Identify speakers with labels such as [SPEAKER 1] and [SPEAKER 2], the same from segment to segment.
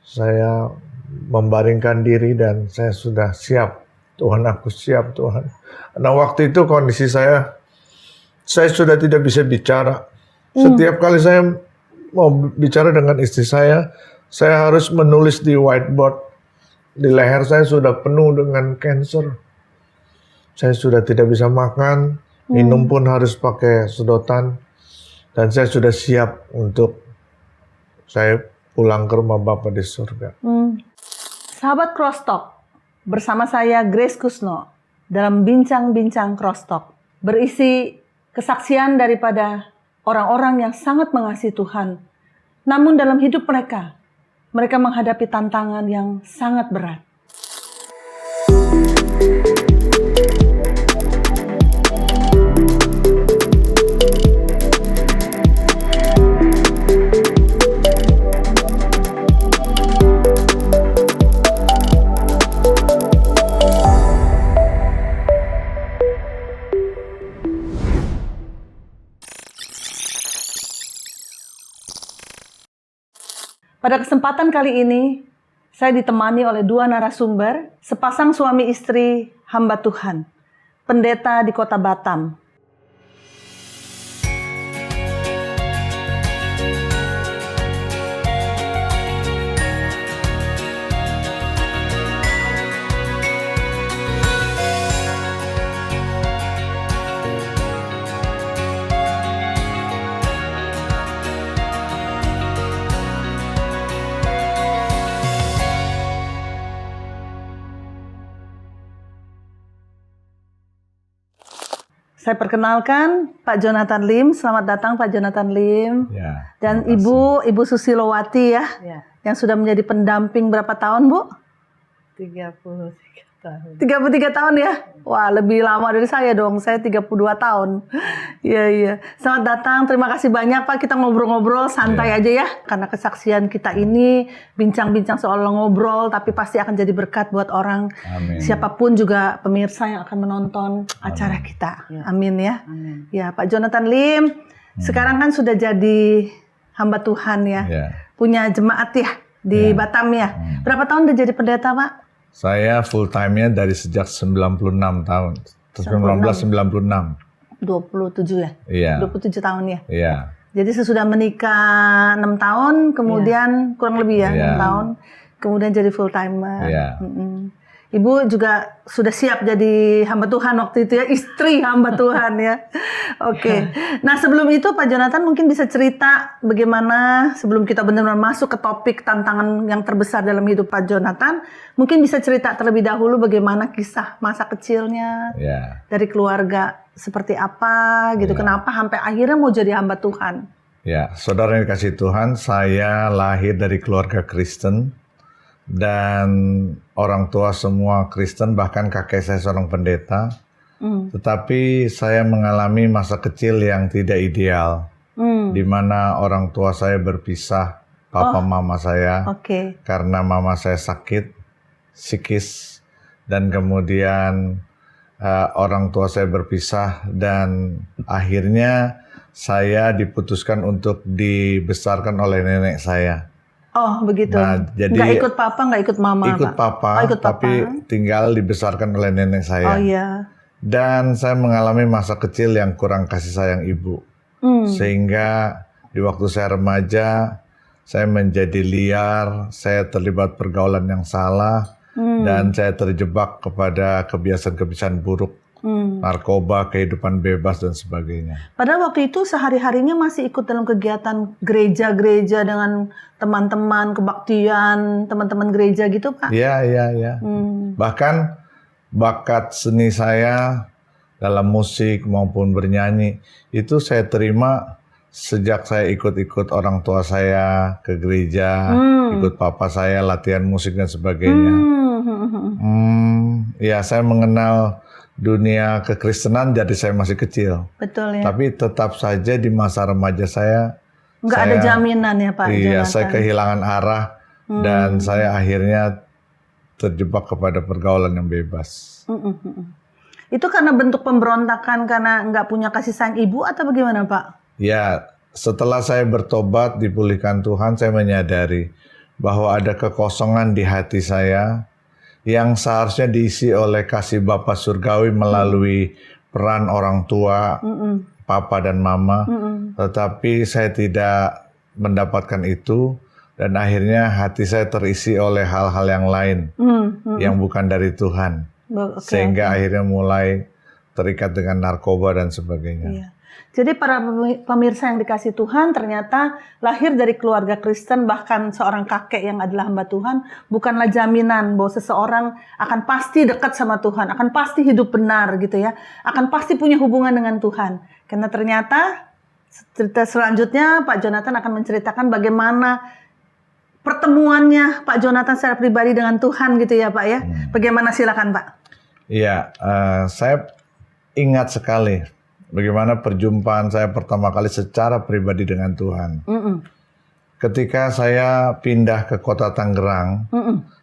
[SPEAKER 1] Saya membaringkan diri dan saya sudah siap. Tuhan, aku siap Tuhan. Nah waktu itu kondisi saya sudah tidak bisa bicara. Setiap kali saya mau bicara dengan istri saya harus menulis di whiteboard. Di leher saya sudah penuh dengan cancer. Saya sudah tidak bisa makan, minum pun harus pakai sedotan. Dan saya sudah siap untuk saya pulang ke rumah Bapa di surga.
[SPEAKER 2] Sahabat Cross Talk, bersama saya Grace Kusno dalam bincang-bincang Cross Talk berisi kesaksian daripada orang-orang yang sangat mengasihi Tuhan. Namun dalam hidup mereka menghadapi tantangan yang sangat berat. Pada kesempatan kali ini, saya ditemani oleh dua narasumber, sepasang suami istri hamba Tuhan, pendeta di kota Batam. Saya perkenalkan Pak Jonathan Lim. Selamat datang Pak Jonathan Lim.
[SPEAKER 1] Ya,
[SPEAKER 2] dan Ibu Susilowati ya, yang sudah menjadi pendamping berapa tahun Bu?
[SPEAKER 3] 33 tahun.
[SPEAKER 2] 33 tahun ya? Wah, lebih lama dari saya dong. Saya 32 tahun. Iya. Selamat datang. Terima kasih banyak Pak. Kita ngobrol-ngobrol santai aja ya. Karena kesaksian kita ini bincang-bincang soal ngobrol, tapi pasti akan jadi berkat buat orang.
[SPEAKER 1] Amin.
[SPEAKER 2] Siapapun juga pemirsa yang akan menonton acara kita. Amin ya.
[SPEAKER 3] Amin.
[SPEAKER 2] Ya, Pak Jonathan Lim. Sekarang kan sudah jadi hamba Tuhan ya. Punya jemaat ya di Batam ya. Berapa tahun udah jadi pendeta Pak?
[SPEAKER 1] Saya full time-nya dari sejak 96 tahun. 1996.
[SPEAKER 2] 27 ya?
[SPEAKER 1] Iya.
[SPEAKER 2] 27 tahun ya?
[SPEAKER 1] Iya.
[SPEAKER 2] Jadi sesudah menikah 6 tahun, kemudian kurang lebih ya 6 tahun, kemudian jadi full timer.
[SPEAKER 1] Iya.
[SPEAKER 2] Ibu juga sudah siap jadi hamba Tuhan waktu itu ya, istri hamba Tuhan ya. Oke. Nah sebelum itu Pak Jonathan mungkin bisa cerita bagaimana sebelum kita benar-benar masuk ke topik tantangan yang terbesar dalam hidup Pak Jonathan, mungkin bisa cerita terlebih dahulu bagaimana kisah masa kecilnya dari keluarga seperti apa gitu, kenapa sampai akhirnya mau jadi hamba Tuhan.
[SPEAKER 1] Ya, saudara yang dikasih Tuhan, saya lahir dari keluarga Kristen. Dan orang tua semua Kristen, bahkan kakek saya seorang pendeta. Tetapi saya mengalami masa kecil yang tidak ideal, di mana orang tua saya berpisah, papa mama saya, karena mama saya sakit psikis, dan kemudian orang tua saya berpisah, dan akhirnya saya diputuskan untuk dibesarkan oleh nenek saya.
[SPEAKER 2] Oh begitu.
[SPEAKER 1] Nah, jadi
[SPEAKER 2] nggak ikut papa, nggak ikut mama.
[SPEAKER 1] Ikut papa, tapi tinggal dibesarkan oleh nenek saya.
[SPEAKER 2] Oh iya.
[SPEAKER 1] Dan saya mengalami masa kecil yang kurang kasih sayang ibu, sehingga di waktu saya remaja saya menjadi liar, saya terlibat pergaulan yang salah, dan saya terjebak kepada kebiasaan-kebiasaan buruk. Narkoba, kehidupan bebas dan sebagainya.
[SPEAKER 2] Padahal waktu itu sehari-harinya masih ikut dalam kegiatan gereja-gereja dengan teman-teman, kebaktian, teman-teman gereja gitu Pak?
[SPEAKER 1] Iya. Bahkan bakat seni saya dalam musik maupun bernyanyi itu saya terima sejak saya ikut-ikut orang tua saya ke gereja, ikut papa saya latihan musik dan sebagainya. Ya, saya mengenal dunia kekristenan jadi saya masih kecil.
[SPEAKER 2] Betul ya.
[SPEAKER 1] Tapi tetap saja di masa remaja saya
[SPEAKER 2] nggak ada jaminan ya Pak.
[SPEAKER 1] Iya, saya kehilangan arah dan saya akhirnya terjebak kepada pergaulan yang bebas.
[SPEAKER 2] Itu karena bentuk pemberontakan karena nggak punya kasih sayang ibu atau bagaimana Pak?
[SPEAKER 1] Ya, setelah saya bertobat dipulihkan Tuhan, saya menyadari bahwa ada kekosongan di hati saya yang seharusnya diisi oleh kasih Bapa surgawi melalui peran orang tua, papa dan mama, tetapi saya tidak mendapatkan itu dan akhirnya hati saya terisi oleh hal-hal yang lain yang bukan dari Tuhan, sehingga akhirnya mulai terikat dengan narkoba dan sebagainya.
[SPEAKER 2] Iya. Jadi para pemirsa yang dikasih Tuhan, ternyata lahir dari keluarga Kristen, bahkan seorang kakek yang adalah hamba Tuhan, bukanlah jaminan bahwa seseorang akan pasti dekat sama Tuhan, akan pasti hidup benar gitu ya, akan pasti punya hubungan dengan Tuhan. Karena ternyata cerita selanjutnya Pak Jonathan akan menceritakan bagaimana pertemuannya Pak Jonathan secara pribadi dengan Tuhan gitu ya Pak ya. Bagaimana, silakan Pak.
[SPEAKER 1] Iya, saya ingat sekali bagaimana perjumpaan saya pertama kali secara pribadi dengan Tuhan. Ketika saya pindah ke kota Tangerang,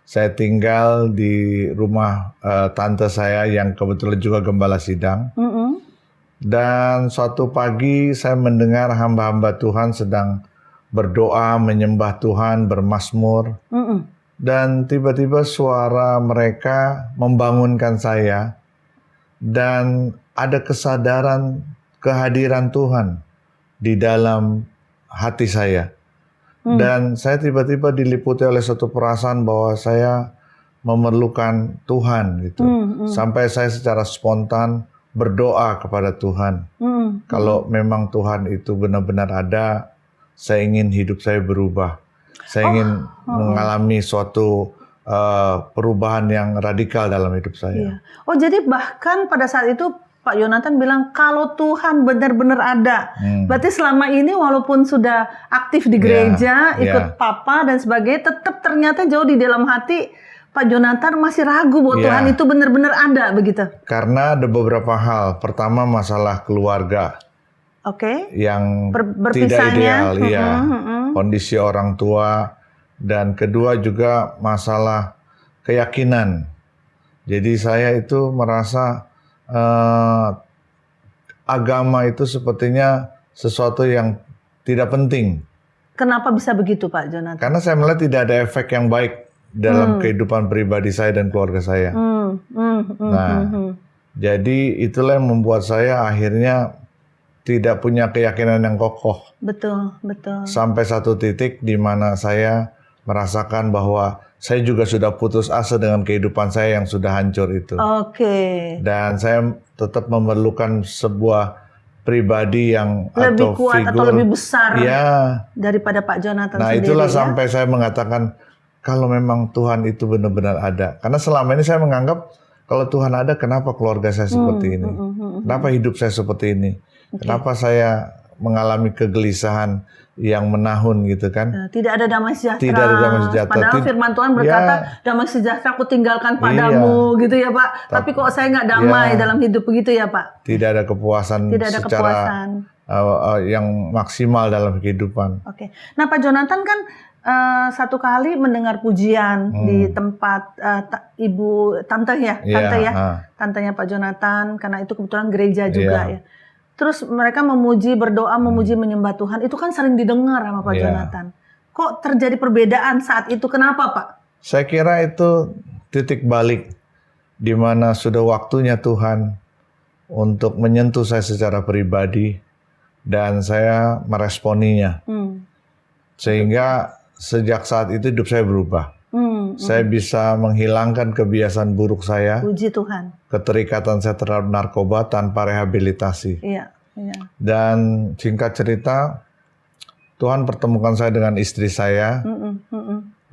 [SPEAKER 1] saya tinggal di rumah tante saya yang kebetulan juga gembala sidang. Dan suatu pagi saya mendengar hamba-hamba Tuhan sedang berdoa, menyembah Tuhan, bermazmur. Dan tiba-tiba suara mereka membangunkan saya. Dan ada kesadaran kehadiran Tuhan di dalam hati saya. Dan saya tiba-tiba diliputi oleh suatu perasaan bahwa saya memerlukan Tuhan gitu. Sampai saya secara spontan berdoa kepada Tuhan. Kalau memang Tuhan itu benar-benar ada, saya ingin hidup saya berubah. Saya ingin mengalami suatu perubahan yang radikal dalam hidup saya.
[SPEAKER 2] Iya. Oh, jadi bahkan pada saat itu Pak Jonathan bilang kalau Tuhan benar-benar ada. Berarti selama ini walaupun sudah aktif di gereja, ikut papa dan sebagainya, tetap ternyata jauh di dalam hati Pak Jonathan masih ragu bahwa Tuhan itu benar-benar ada begitu.
[SPEAKER 1] Karena ada beberapa hal. Pertama, masalah keluarga. Yang tidak ideal, kondisi orang tua. Dan kedua juga masalah keyakinan. Jadi saya itu merasa agama itu sepertinya sesuatu yang tidak penting.
[SPEAKER 2] Kenapa bisa begitu Pak Jonathan?
[SPEAKER 1] Karena saya melihat tidak ada efek yang baik dalam kehidupan pribadi saya dan keluarga saya. Jadi itulah yang membuat saya akhirnya tidak punya keyakinan yang kokoh.
[SPEAKER 2] Betul.
[SPEAKER 1] Sampai satu titik di mana saya merasakan bahwa saya juga sudah putus asa dengan kehidupan saya yang sudah hancur itu. Dan saya tetap memerlukan sebuah pribadi yang
[SPEAKER 2] lebih
[SPEAKER 1] atau
[SPEAKER 2] kuat
[SPEAKER 1] figur,
[SPEAKER 2] atau lebih besar daripada Pak Jonathan sendiri.
[SPEAKER 1] Nah itulah sampai saya mengatakan kalau memang Tuhan itu benar-benar ada. Karena selama ini saya menganggap kalau Tuhan ada, kenapa keluarga saya seperti ini? Kenapa hidup saya seperti ini? Kenapa saya mengalami kegelisahan yang menahun gitu kan?
[SPEAKER 2] Tidak ada damai sejahtera.
[SPEAKER 1] Tidak ada damai sejahtera.
[SPEAKER 2] Padahal firman Tuhan berkata, damai sejahtera aku tinggalkan padamu, gitu ya Pak. Tapi kok saya nggak damai dalam hidup begitu ya Pak?
[SPEAKER 1] Tidak ada kepuasan secara yang maksimal dalam kehidupan.
[SPEAKER 2] Nah Pak Jonathan kan satu kali mendengar pujian di tempat tantenya Pak Jonathan, karena itu kebetulan gereja juga ya. Terus mereka memuji, berdoa, memuji, menyembah Tuhan. Itu kan sering didengar sama Pak Jonathan. Kok terjadi perbedaan saat itu? Kenapa Pak?
[SPEAKER 1] Saya kira itu titik balik di mana sudah waktunya Tuhan untuk menyentuh saya secara pribadi dan saya meresponinya. Sehingga sejak saat itu hidup saya berubah. Saya bisa menghilangkan kebiasaan buruk saya.
[SPEAKER 2] Puji Tuhan.
[SPEAKER 1] Keterikatan saya terhadap narkoba tanpa rehabilitasi. Dan singkat cerita, Tuhan pertemukan saya dengan istri saya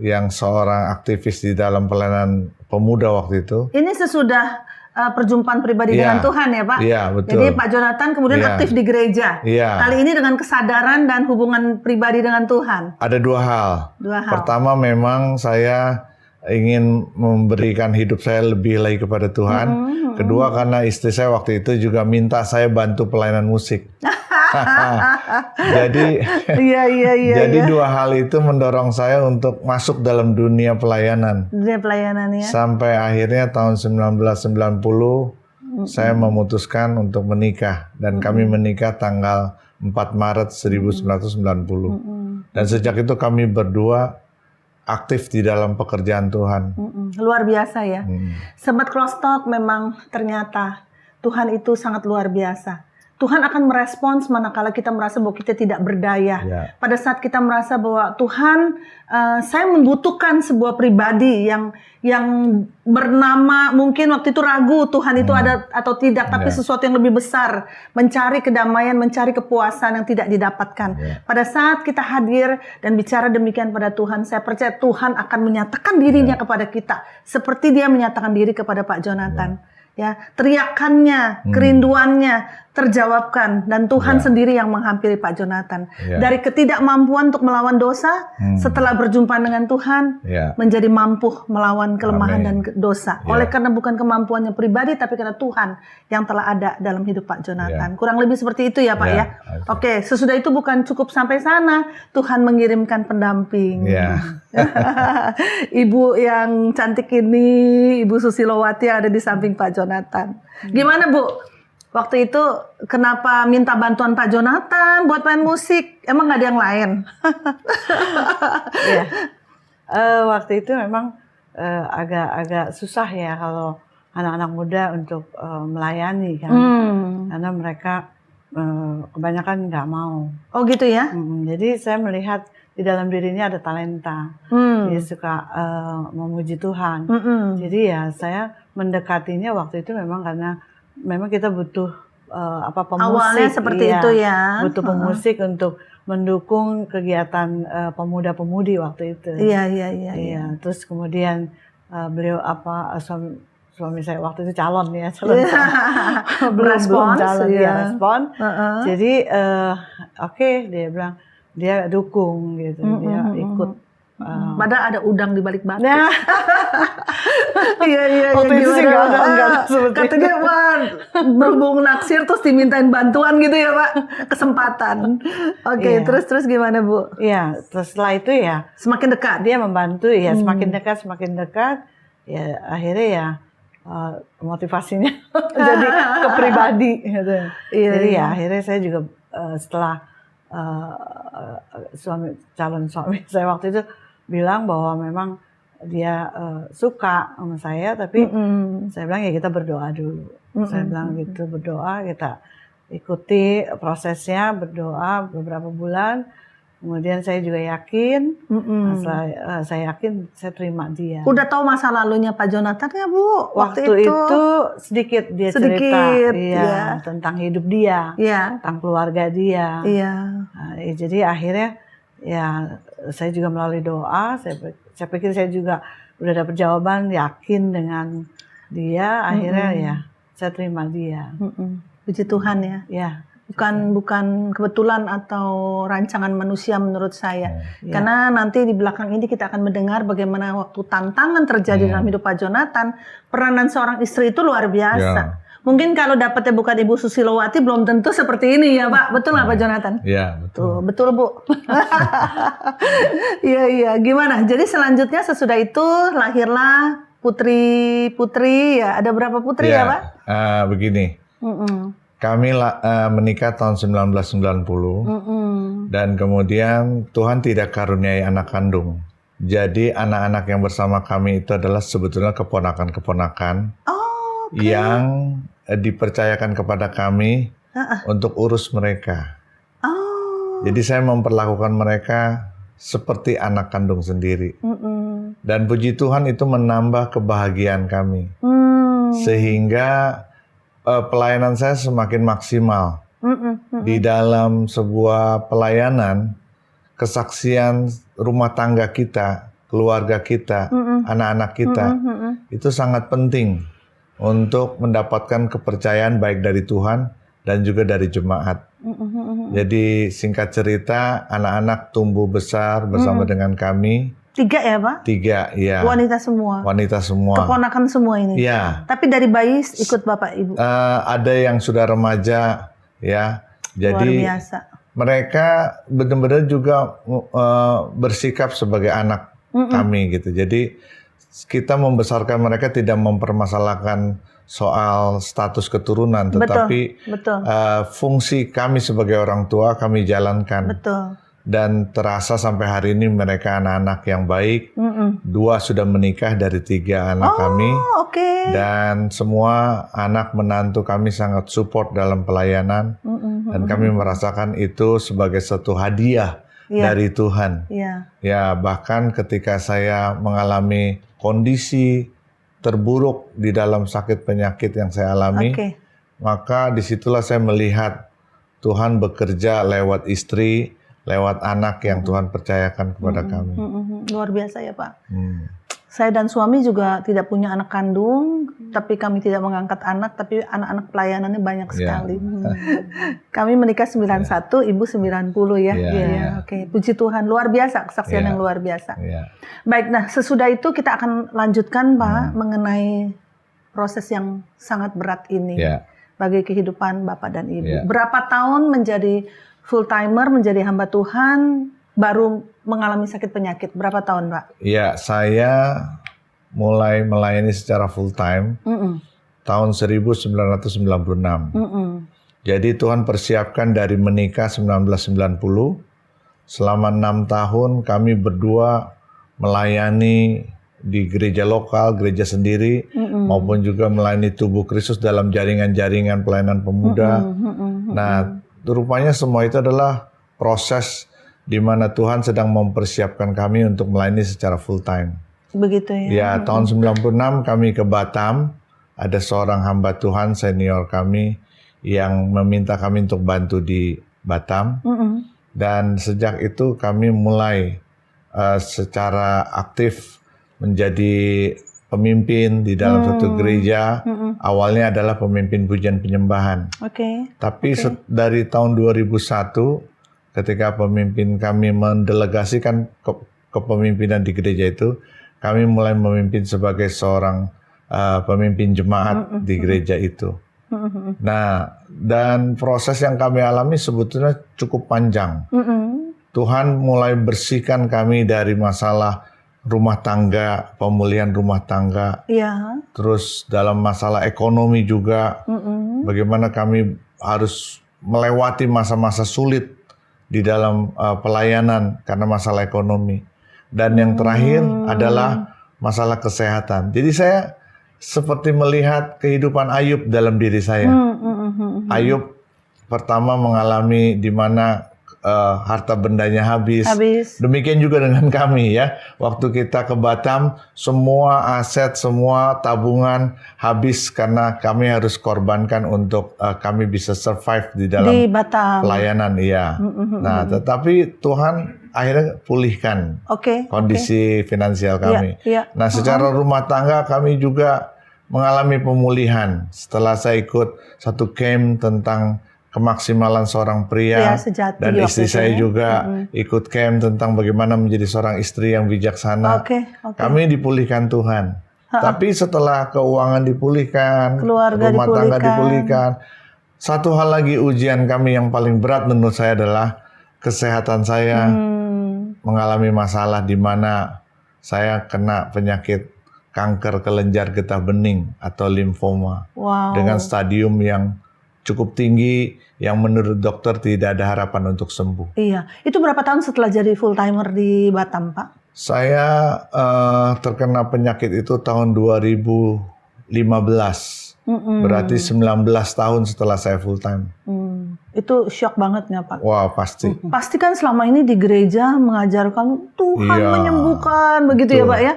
[SPEAKER 1] yang seorang aktivis di dalam pelayanan pemuda waktu itu.
[SPEAKER 2] Ini sesudah perjumpaan pribadi dengan Tuhan ya Pak?
[SPEAKER 1] Iya, betul.
[SPEAKER 2] Jadi Pak Jonathan kemudian aktif di gereja. Kali ini dengan kesadaran dan hubungan pribadi dengan Tuhan.
[SPEAKER 1] Ada dua hal. Pertama memang saya ingin memberikan hidup saya lebih lagi kepada Tuhan. Kedua karena istri saya waktu itu juga minta saya bantu pelayanan musik. Jadi dua hal itu mendorong saya untuk masuk dalam dunia pelayanan. Sampai akhirnya tahun 1990 saya memutuskan untuk menikah dan kami menikah tanggal 4 Maret 1990. Dan sejak itu kami berdua aktif di dalam pekerjaan Tuhan.
[SPEAKER 2] Luar biasa ya. Sobat Cross Talk, memang ternyata Tuhan itu sangat luar biasa. Tuhan akan merespons manakala kita merasa bahwa kita tidak berdaya.
[SPEAKER 1] Ya.
[SPEAKER 2] Pada saat kita merasa bahwa Tuhan, saya membutuhkan sebuah pribadi yang bernama, mungkin waktu itu ragu Tuhan itu ada atau tidak, tapi sesuatu yang lebih besar, mencari kedamaian, mencari kepuasan yang tidak didapatkan. Pada saat kita hadir dan bicara demikian pada Tuhan, saya percaya Tuhan akan menyatakan dirinya kepada kita seperti Dia menyatakan diri kepada Pak Jonathan. Ya, teriakannya, kerinduannya terjawabkan, dan Tuhan sendiri yang menghampiri Pak Jonathan. Dari ketidakmampuan untuk melawan dosa, setelah berjumpa dengan Tuhan, menjadi mampu melawan kelemahan dan dosa. Oleh karena bukan kemampuannya pribadi, tapi karena Tuhan yang telah ada dalam hidup Pak Jonathan. Kurang lebih seperti itu ya Pak ya. Oke, sesudah itu bukan cukup sampai sana, Tuhan mengirimkan pendamping. Ibu yang cantik ini, Ibu Susilowati yang ada di samping Pak Jonathan. Gimana Bu? Waktu itu kenapa minta bantuan Pak Jonathan buat main musik? Emang nggak ada yang lain?
[SPEAKER 3] Waktu itu memang agak susah ya kalau anak-anak muda untuk melayani kan, karena mereka kebanyakan nggak mau.
[SPEAKER 2] Oh gitu ya?
[SPEAKER 3] Jadi saya melihat di dalam dirinya ada talenta, dia suka memuji Tuhan. Jadi ya saya mendekatinya waktu itu memang karena memang kita butuh pemusik.
[SPEAKER 2] Awalnya seperti itu ya.
[SPEAKER 3] Butuh pemusik untuk mendukung kegiatan pemuda-pemudi waktu itu. Iya. Terus kemudian beliau suami saya waktu itu calon belum calon respon. Jadi oke, dia bilang dia dukung gitu, dia ikut.
[SPEAKER 2] Padahal ada udang di balik batu.
[SPEAKER 3] Nah.
[SPEAKER 2] Iya.
[SPEAKER 3] Waktu itu sih nggak ada
[SPEAKER 2] katanya wah, berhubung naksir terus dimintain bantuan gitu ya Pak, kesempatan. Oke, terus gimana Bu?
[SPEAKER 3] Iya, terus setelah itu ya
[SPEAKER 2] semakin dekat
[SPEAKER 3] dia membantu ya, semakin dekat ya akhirnya ya motivasinya jadi ke pribadi gitu. Jadi ya akhirnya saya juga setelah calon suami saya waktu itu bilang bahwa memang dia suka sama saya, tapi saya bilang ya kita berdoa dulu. Saya bilang gitu, berdoa, kita ikuti prosesnya, berdoa beberapa bulan. Kemudian saya juga yakin, saya yakin saya terima dia.
[SPEAKER 2] Udah tahu masa lalunya Pak Jonathan ya Bu?
[SPEAKER 3] Waktu itu sedikit dia cerita tentang hidup dia, tentang keluarga dia. Jadi akhirnya ya saya juga melalui doa, saya pikir saya juga udah dapat jawaban, yakin dengan dia, akhirnya ya saya terima dia.
[SPEAKER 2] Puji Tuhan ya. Bukan kebetulan atau rancangan manusia menurut saya. Karena nanti di belakang ini kita akan mendengar bagaimana waktu tantangan terjadi dalam hidup Pak Jonathan, peranan seorang istri itu luar biasa. Mungkin kalau dapatnya bukan Ibu Susilowati belum tentu seperti ini ya Pak. Betul nggak Pak Jonathan?
[SPEAKER 1] Iya, betul.
[SPEAKER 2] Betul Bu. Iya. Gimana? Jadi selanjutnya sesudah itu lahirlah putri ya. Ada berapa putri ya Pak?
[SPEAKER 1] Begini. Kami menikah tahun 1990 dan kemudian Tuhan tidak karuniai anak kandung. Jadi anak-anak yang bersama kami itu adalah sebetulnya keponakan-keponakan yang dipercayakan kepada kami untuk urus mereka. Jadi saya memperlakukan mereka seperti anak kandung sendiri. Dan puji Tuhan itu menambah kebahagiaan kami. Sehingga pelayanan saya semakin maksimal. Di dalam sebuah pelayanan, kesaksian rumah tangga kita, keluarga kita, anak-anak kita, itu sangat penting untuk mendapatkan kepercayaan baik dari Tuhan dan juga dari jemaat. Jadi singkat cerita, anak-anak tumbuh besar bersama dengan kami.
[SPEAKER 2] 3 ya Pak?
[SPEAKER 1] 3, ya.
[SPEAKER 2] Wanita semua?
[SPEAKER 1] Wanita semua.
[SPEAKER 2] Keponakan semua ini?
[SPEAKER 1] Iya.
[SPEAKER 2] Tapi dari bayi ikut Bapak Ibu?
[SPEAKER 1] Ada yang sudah remaja, ya. Jadi
[SPEAKER 2] luar biasa.
[SPEAKER 1] Mereka benar-benar juga bersikap sebagai anak kami gitu. Jadi kita membesarkan mereka tidak mempermasalahkan soal status keturunan, tetapi
[SPEAKER 2] betul.
[SPEAKER 1] Fungsi kami sebagai orang tua kami jalankan.
[SPEAKER 2] Betul.
[SPEAKER 1] dan terasa sampai hari ini mereka anak-anak yang baik. 2 sudah menikah dari 3 anak kami.
[SPEAKER 2] Oke.
[SPEAKER 1] Dan semua anak menantu kami sangat support dalam pelayanan. Dan kami merasakan itu sebagai satu hadiah dari Tuhan. Ya, bahkan ketika saya mengalami kondisi terburuk di dalam sakit penyakit yang saya alami, maka disitulah saya melihat Tuhan bekerja lewat istri, lewat anak yang Tuhan percayakan kepada kami.
[SPEAKER 2] Luar biasa ya Pak. Saya dan suami juga tidak punya anak kandung, tapi kami tidak mengangkat anak, tapi anak-anak pelayanannya banyak sekali. Kami menikah 91, ibu 90 ya. Oke, puji Tuhan, luar biasa, kesaksian yang luar biasa. Baik, nah sesudah itu kita akan lanjutkan Pak mengenai proses yang sangat berat ini bagi kehidupan Bapak dan Ibu. Berapa tahun menjadi full timer, menjadi hamba Tuhan, baru mengalami sakit penyakit? Berapa tahun, Pak?
[SPEAKER 1] Ya, saya mulai melayani secara full time tahun 1996. Jadi Tuhan persiapkan dari menikah 1990. Selama 6 tahun kami berdua melayani di gereja lokal, gereja sendiri, maupun juga melayani tubuh Kristus dalam jaringan-jaringan pelayanan pemuda. Nah, rupanya semua itu adalah proses di mana Tuhan sedang mempersiapkan kami untuk melayani secara full time.
[SPEAKER 2] Begitu ya.
[SPEAKER 1] Ya, tahun 96 kami ke Batam, ada seorang hamba Tuhan senior kami yang meminta kami untuk bantu di Batam. Dan sejak itu kami mulai secara aktif menjadi pemimpin di dalam satu gereja. Awalnya adalah pemimpin pujian penyembahan. Tapi dari tahun 2001 ketika pemimpin kami mendelegasikan kepemimpinan di gereja itu, kami mulai memimpin sebagai seorang pemimpin jemaat di gereja itu. Nah, dan proses yang kami alami sebetulnya cukup panjang. Tuhan mulai bersihkan kami dari masalah rumah tangga, pemulihan rumah tangga. Terus dalam masalah ekonomi juga, bagaimana kami harus melewati masa-masa sulit di dalam pelayanan karena masalah ekonomi. Dan yang terakhir adalah masalah kesehatan. Jadi saya seperti melihat kehidupan Ayub dalam diri saya. Ayub pertama mengalami di mana harta bendanya habis. Demikian juga dengan kami ya. Waktu kita ke Batam, semua aset, semua tabungan habis karena kami harus korbankan untuk kami bisa survive di dalam pelayanan. Nah, tetapi Tuhan akhirnya pulihkan kondisi finansial kami. Nah, secara rumah tangga kami juga mengalami pemulihan setelah saya ikut satu camp tentang kemaksimalan seorang pria dan istri saya juga ikut camp tentang bagaimana menjadi seorang istri yang bijaksana. Kami dipulihkan Tuhan. Tapi setelah keuangan dipulihkan, rumah tangga dipulihkan, satu hal lagi ujian kami yang paling berat menurut saya adalah kesehatan saya. Mengalami masalah di mana saya kena penyakit kanker kelenjar getah bening atau limfoma dengan stadium yang cukup tinggi yang menurut dokter tidak ada harapan untuk sembuh.
[SPEAKER 2] Itu berapa tahun setelah jadi full timer di Batam, Pak?
[SPEAKER 1] Saya terkena penyakit itu tahun 2015. Berarti 19 tahun setelah saya full time.
[SPEAKER 2] Itu shock banget ya Pak?
[SPEAKER 1] Wah, pasti.
[SPEAKER 2] Pasti kan selama ini di gereja mengajarkan Tuhan menyembuhkan, begitu ya Pak ya?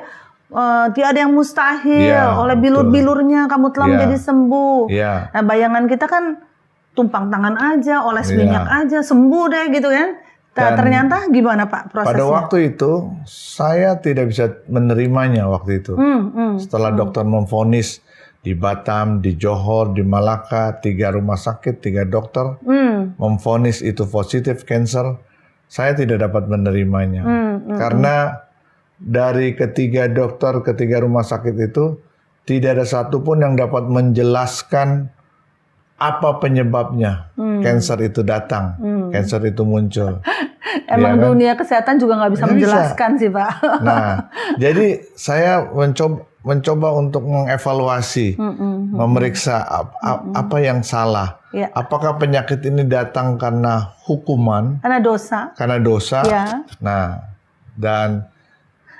[SPEAKER 2] Tiada yang mustahil, oleh bilur-bilurnya kamu telah menjadi sembuh. Nah, bayangan kita kan tumpang tangan aja, oles minyak aja, sembuh deh gitu kan. Ternyata gimana Pak prosesnya?
[SPEAKER 1] Pada waktu itu, saya tidak bisa menerimanya waktu itu. Setelah dokter memvonis di Batam, di Johor, di Malaka, 3 rumah sakit, 3 dokter memvonis itu positif cancer, saya tidak dapat menerimanya. Karena dari ketiga dokter, ketiga rumah sakit itu, tidak ada satupun yang dapat menjelaskan apa penyebabnya cancer itu datang, cancer itu muncul.
[SPEAKER 2] Emang dunia kesehatan juga nggak bisa menjelaskan sih Pak.
[SPEAKER 1] Nah, jadi saya mencoba, mencoba untuk mengevaluasi, memeriksa apa yang salah.
[SPEAKER 2] Ya.
[SPEAKER 1] Apakah penyakit ini datang karena hukuman?
[SPEAKER 2] Karena dosa.
[SPEAKER 1] Karena dosa.
[SPEAKER 2] Ya.
[SPEAKER 1] Nah, dan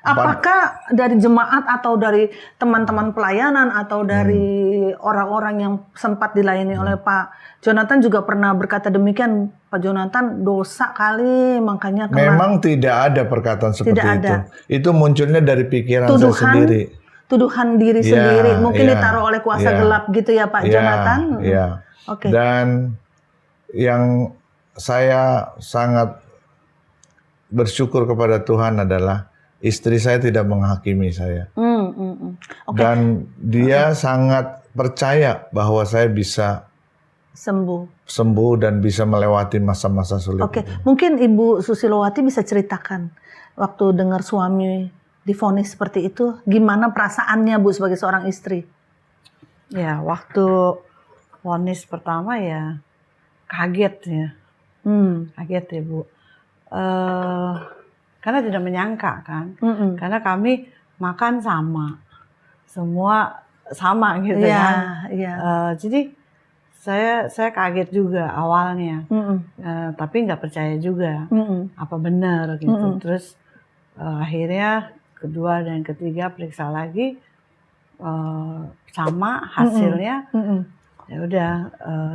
[SPEAKER 2] apakah dari jemaat atau dari teman-teman pelayanan atau dari orang-orang yang sempat dilayani oleh Pak Jonathan juga pernah berkata demikian, Pak Jonathan dosa kali makanya kena.
[SPEAKER 1] Memang tidak ada perkataan seperti
[SPEAKER 2] Tidak ada.
[SPEAKER 1] Itu munculnya dari pikiran saya sendiri.
[SPEAKER 2] Tuduhan diri sendiri, mungkin ditaruh oleh kuasa gelap gitu ya Pak Jonathan.
[SPEAKER 1] Iya.
[SPEAKER 2] Oke.
[SPEAKER 1] Dan yang saya sangat bersyukur kepada Tuhan adalah istri saya tidak menghakimi saya.
[SPEAKER 2] Okay.
[SPEAKER 1] Dan dia sangat percaya bahwa saya bisa sembuh dan bisa melewati masa-masa sulit.
[SPEAKER 2] Oke, mungkin Ibu Susilowati bisa ceritakan waktu dengar suami divonis seperti itu, gimana perasaannya Bu sebagai seorang istri?
[SPEAKER 3] Ya, waktu vonis pertama ya kaget ya. Kaget ya Bu. Karena tidak menyangka kan. Karena kami makan sama. Semua sama gitu kan. Jadi saya kaget juga awalnya. Tapi nggak percaya juga apa benar gitu. Terus akhirnya kedua dan ketiga periksa lagi sama hasilnya. Ya udah,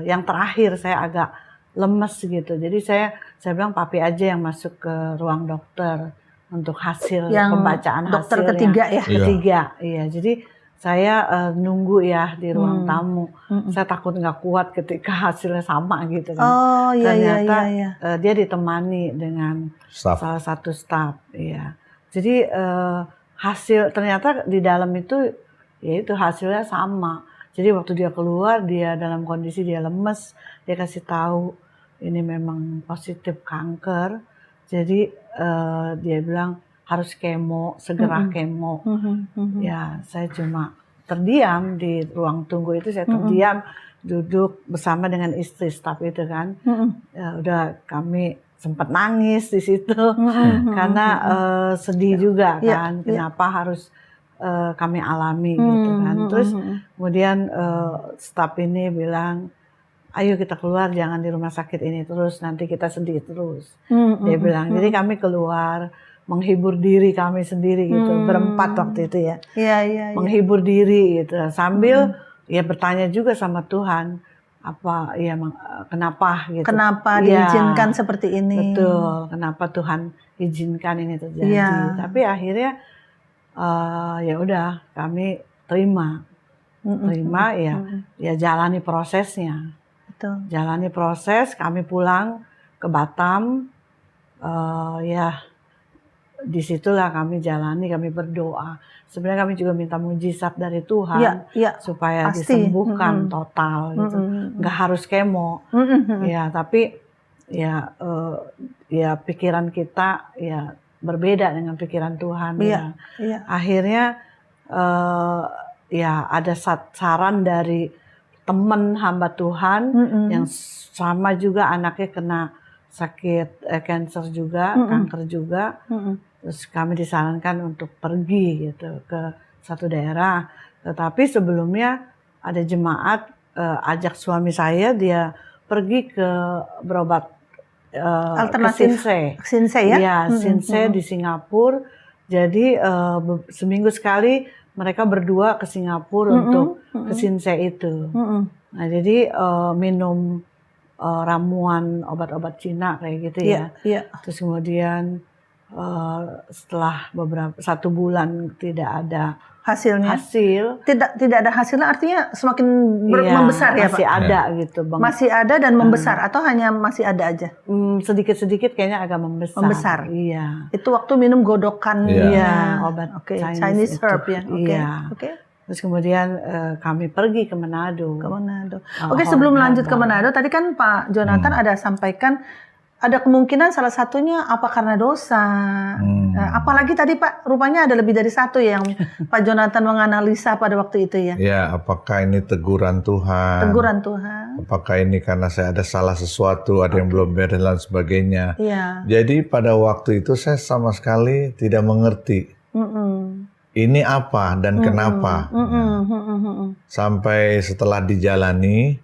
[SPEAKER 3] yang terakhir saya agak lemes gitu. Jadi saya bilang papi aja yang masuk ke ruang dokter untuk hasil
[SPEAKER 2] yang
[SPEAKER 3] pembacaan
[SPEAKER 2] dokter
[SPEAKER 3] hasilnya.
[SPEAKER 2] Ketiga ya.
[SPEAKER 3] Ketiga, iya. Jadi saya nunggu ya di ruang tamu. Saya takut nggak kuat ketika hasilnya sama gitu kan.
[SPEAKER 2] Oh iya.
[SPEAKER 3] Ternyata dia ditemani dengan salah satu staf. Iya. Jadi hasil ternyata di dalam itu ya itu hasilnya sama. Jadi waktu dia keluar dia dalam kondisi dia lemes, dia kasih tahu ini memang positif kanker. Jadi dia bilang harus kemo, segera kemo. Ya saya cuma terdiam di ruang tunggu itu, saya terdiam duduk bersama dengan istri staf itu kan. Ya udah kami sempat nangis di situ karena sedih juga kan, kenapa harus kami alami gitu kan. Terus kemudian staf ini bilang, ayo kita keluar, jangan di rumah sakit ini terus, nanti kita sedih terus. Dia bilang, jadi kami keluar menghibur diri kami sendiri gitu, berempat waktu itu ya. Menghibur diri gitu, sambil ya bertanya juga sama Tuhan, apa ya kenapa gitu.
[SPEAKER 2] Kenapa diizinkan seperti ini?
[SPEAKER 3] Betul, kenapa Tuhan izinkan ini terjadi. Tapi akhirnya ya udah kami terima ya jalani prosesnya.
[SPEAKER 2] Betul.
[SPEAKER 3] Jalani proses, kami pulang ke Batam, ya disitulah kami jalani, kami berdoa. Sebenarnya kami juga minta mujizat dari Tuhan supaya pasti disembuhkan total gitu. Nggak harus kemo, ya tapi ya pikiran kita ya berbeda dengan pikiran Tuhan. Akhirnya ya ada saran dari teman hamba Tuhan yang sama juga anaknya kena sakit cancer juga, kanker juga. Terus kami disarankan untuk pergi gitu ke satu daerah. Tetapi sebelumnya ada jemaat ajak suami saya, dia pergi ke berobat
[SPEAKER 2] alternatif
[SPEAKER 3] ke
[SPEAKER 2] Sinsay ya?
[SPEAKER 3] Iya, Sinsay di Singapura. Jadi seminggu sekali mereka berdua ke Singapura untuk ke Sinsay itu. Nah jadi minum ramuan obat-obat Cina kayak gitu ya. Terus kemudian setelah 1 bulan tidak ada hasil.
[SPEAKER 2] Tidak ada hasilnya artinya semakin membesar ya Pak?
[SPEAKER 3] Masih ada gitu Bang.
[SPEAKER 2] Masih ada dan membesar atau hanya masih ada aja?
[SPEAKER 3] Sedikit-sedikit kayaknya agak membesar. Iya.
[SPEAKER 2] Itu waktu minum godokan
[SPEAKER 3] obat
[SPEAKER 2] Chinese herb ya. Terus
[SPEAKER 3] kemudian kami pergi ke Manado.
[SPEAKER 2] Oke, sebelum lanjut ke Manado, tadi kan Pak Jonathan ada sampaikan ada kemungkinan salah satunya apa karena dosa. Apalagi tadi Pak, rupanya ada lebih dari satu yang Pak Jonathan menganalisa pada waktu itu ya.
[SPEAKER 1] Ya, apakah ini teguran Tuhan?
[SPEAKER 2] Teguran Tuhan.
[SPEAKER 1] Apakah ini karena saya ada salah sesuatu, ada yang belum beres dan sebagainya. Jadi pada waktu itu saya sama sekali tidak mengerti. ini apa dan kenapa. Sampai setelah dijalani,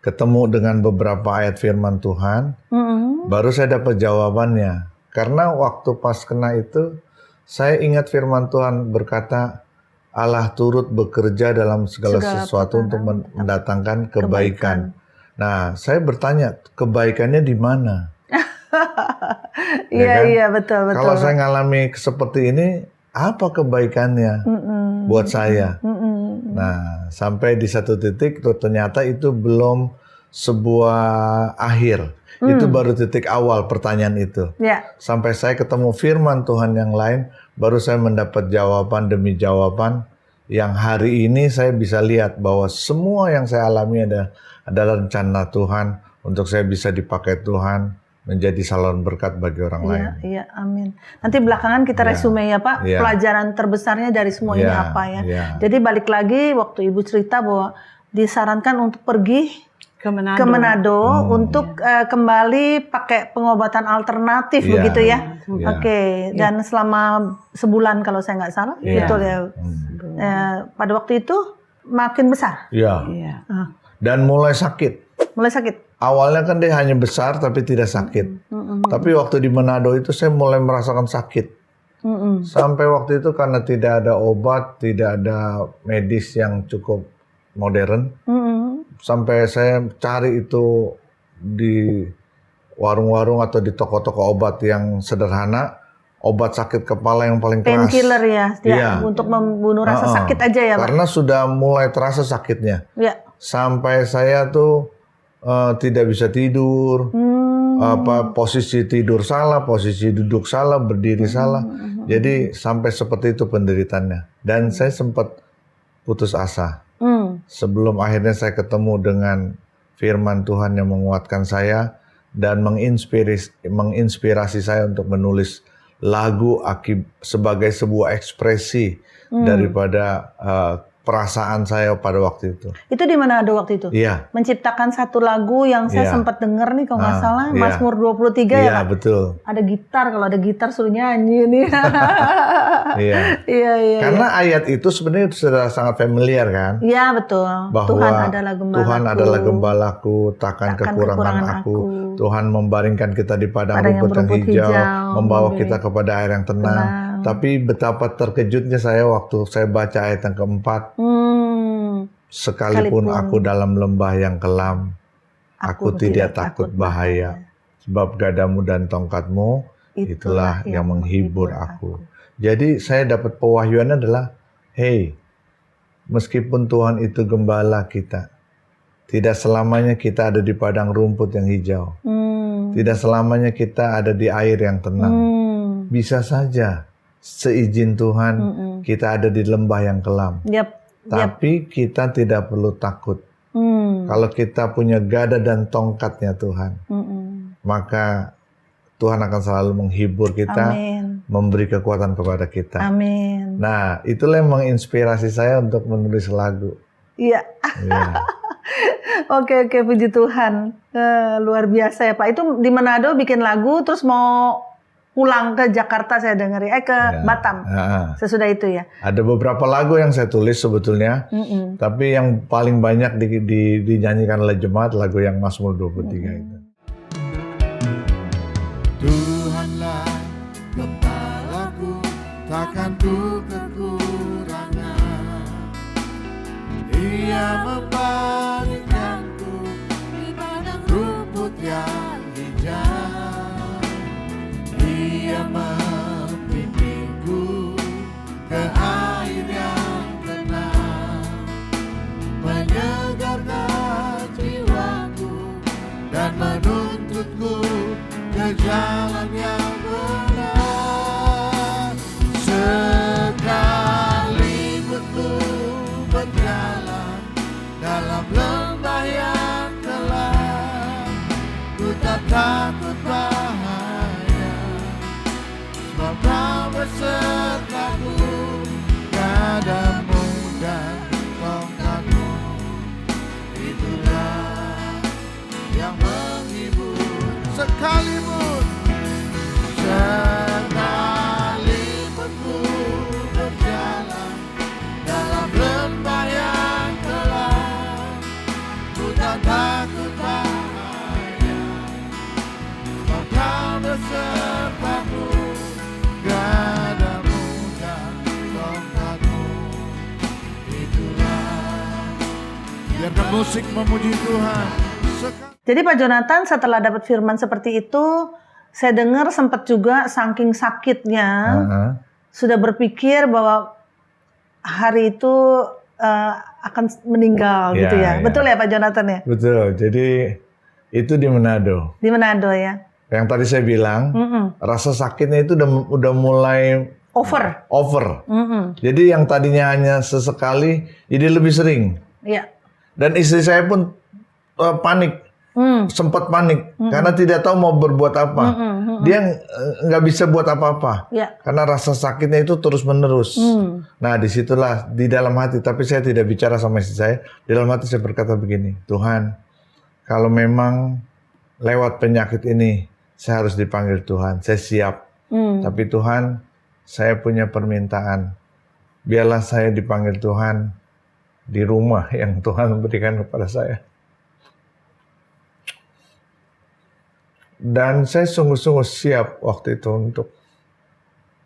[SPEAKER 1] ketemu dengan beberapa ayat firman Tuhan, baru saya dapat jawabannya. Karena waktu pas kena itu, saya ingat firman Tuhan berkata, Allah turut bekerja dalam segala sesuatu untuk mendatangkan kebaikan. Nah, saya bertanya, kebaikannya di mana?
[SPEAKER 2] Iya, betul.
[SPEAKER 1] Kalau saya ngalami seperti ini, apa kebaikannya buat saya? Nah, sampai di satu titik ternyata itu belum sebuah akhir. Itu baru titik awal pertanyaan itu. Sampai saya ketemu firman Tuhan yang lain, baru saya mendapat jawaban demi jawaban yang hari ini saya bisa lihat bahwa semua yang saya alami adalah rencana Tuhan untuk saya bisa dipakai Tuhan menjadi saluran berkat bagi orang lain.
[SPEAKER 2] Iya, amin. Nanti belakangan kita resume ya Pak, pelajaran terbesarnya dari semua ini apa ya. Jadi balik lagi waktu Ibu cerita bahwa disarankan untuk pergi ke Manado untuk kembali pakai pengobatan alternatif begitu ya. Oke. Dan selama sebulan kalau saya nggak salah, betul ya. Pada waktu itu makin besar.
[SPEAKER 1] Iya. Dan mulai sakit. Awalnya kan dia hanya besar tapi tidak sakit. Tapi waktu di Manado itu saya mulai merasakan sakit. Sampai waktu itu karena tidak ada obat, tidak ada medis yang cukup modern. Sampai saya cari itu di warung-warung atau di toko-toko obat yang sederhana, obat sakit kepala yang paling keras.
[SPEAKER 2] Painkiller ya, untuk membunuh rasa sakit aja ya Pak?
[SPEAKER 1] Karena sudah mulai terasa sakitnya. Sampai saya tuh tidak bisa tidur, posisi tidur salah, posisi duduk salah, berdiri salah. Jadi sampai seperti itu penderitaannya. Dan saya sempat putus asa. Sebelum akhirnya saya ketemu dengan firman Tuhan yang menguatkan saya dan menginspirasi saya untuk menulis lagu sebagai sebuah ekspresi daripada perasaan saya pada waktu itu.
[SPEAKER 2] Itu di Manado waktu itu?
[SPEAKER 1] Iya.
[SPEAKER 2] Menciptakan satu lagu yang saya sempat dengar nih kalau nggak salah, Mazmur 23 ya Pak?
[SPEAKER 1] Iya, betul.
[SPEAKER 2] Ada gitar, kalau ada gitar suruh nyanyi nih. Iya.
[SPEAKER 1] Karena ayat itu sebenarnya sudah sangat familiar kan?
[SPEAKER 2] Iya, betul.
[SPEAKER 1] Bahwa Tuhan adalah gembalaku, takkan kekurangan aku. Tuhan membaringkan kita di padang rumput yang hijau, membawa kita kepada air yang tenang. Tapi betapa terkejutnya saya waktu saya baca ayat yang keempat. Sekalipun aku dalam lembah yang kelam, aku tidak takut bahaya. Sebab gadamu dan tongkatmu, itulah yang menghibur aku. Jadi saya dapat pewahyuan adalah, hey, meskipun Tuhan itu gembala kita, tidak selamanya kita ada di padang rumput yang hijau. Tidak selamanya kita ada di air yang tenang. Bisa saja seizin Tuhan kita ada di lembah yang kelam. Tapi kita tidak perlu takut. Kalau kita punya gada dan tongkatnya Tuhan, maka Tuhan akan selalu menghibur kita, memberi kekuatan kepada kita. Nah, itulah yang menginspirasi saya untuk menulis lagu.
[SPEAKER 2] Iya. Oke, puji Tuhan. Luar biasa ya Pak. Itu di Manado bikin lagu, terus mau pulang ke Jakarta saya dengar ke Batam. Sesudah itu ya.
[SPEAKER 1] Ada beberapa lagu yang saya tulis sebetulnya, tapi yang paling banyak dinyanyikan oleh jemaat lagu yang Mazmur 23 itu.
[SPEAKER 4] Tuhanlah gembalaku, takkan ku kekurangan. Ia membaringkanku di padang rumput yang hijau. Ia membimbingku ke air yang tenang, menyegarkan jiwaku dan menuntutku ke jalan yang benar. Sekalipun ku berjalan dalam Biarkan musik memuji Tuhan.
[SPEAKER 2] Jadi Pak Jonathan setelah dapat firman seperti itu, saya dengar sempat juga saking sakitnya sudah berpikir bahwa hari itu akan meninggal gitu ya. Betul ya Pak Jonathan ya?
[SPEAKER 1] Betul. Jadi itu di Manado.
[SPEAKER 2] Di Manado ya.
[SPEAKER 1] Yang tadi saya bilang, rasa sakitnya itu udah mulai over. Jadi yang tadinya hanya sesekali, jadi lebih sering.
[SPEAKER 2] Iya.
[SPEAKER 1] Dan istri saya pun panik. Sempat panik karena tidak tahu mau berbuat apa. Dia nggak bisa buat apa-apa karena rasa sakitnya itu terus menerus. Nah disitulah di dalam hati, tapi saya tidak bicara sama istri saya. Di dalam hati saya berkata begini, Tuhan, kalau memang lewat penyakit ini saya harus dipanggil Tuhan, saya siap. Tapi Tuhan, saya punya permintaan, biarlah saya dipanggil Tuhan di rumah yang Tuhan berikan kepada saya. Dan saya sungguh-sungguh siap waktu itu untuk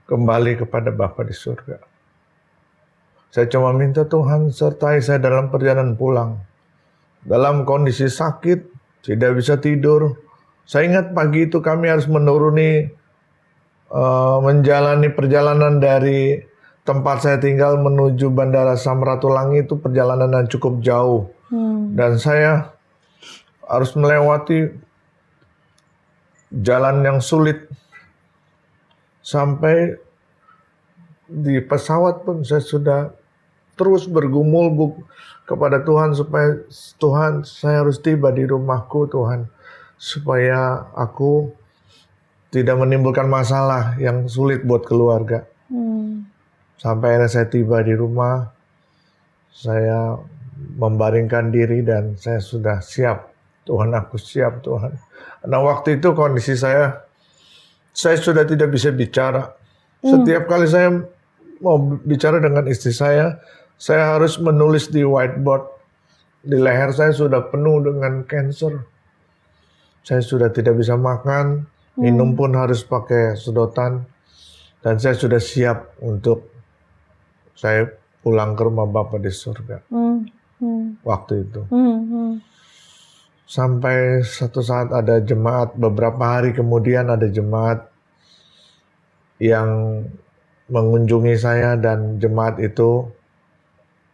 [SPEAKER 1] kembali kepada Bapa di surga. Saya cuma minta Tuhan sertai saya dalam perjalanan pulang. Dalam kondisi sakit, tidak bisa tidur. Saya ingat pagi itu kami harus menuruni, menjalani perjalanan dari tempat saya tinggal menuju Bandara Samratulangi, itu perjalanan yang cukup jauh. Dan saya harus melewati jalan yang sulit. Sampai di pesawat pun saya sudah terus bergumul kepada Tuhan supaya Tuhan, saya harus tiba di rumahku Tuhan, supaya aku tidak menimbulkan masalah yang sulit buat keluarga. Sampai akhirnya saya tiba di rumah, saya membaringkan diri dan saya sudah siap. Tuhan, aku siap Tuhan. Nah waktu itu kondisi saya sudah tidak bisa bicara. Setiap kali saya mau bicara dengan istri saya harus menulis di whiteboard. Di leher saya sudah penuh dengan cancer. Saya sudah tidak bisa makan, minum pun harus pakai sedotan. Dan saya sudah siap untuk saya pulang ke rumah Bapa di surga. Waktu itu. Sampai satu saat ada jemaat, beberapa hari kemudian ada jemaat yang mengunjungi saya dan jemaat itu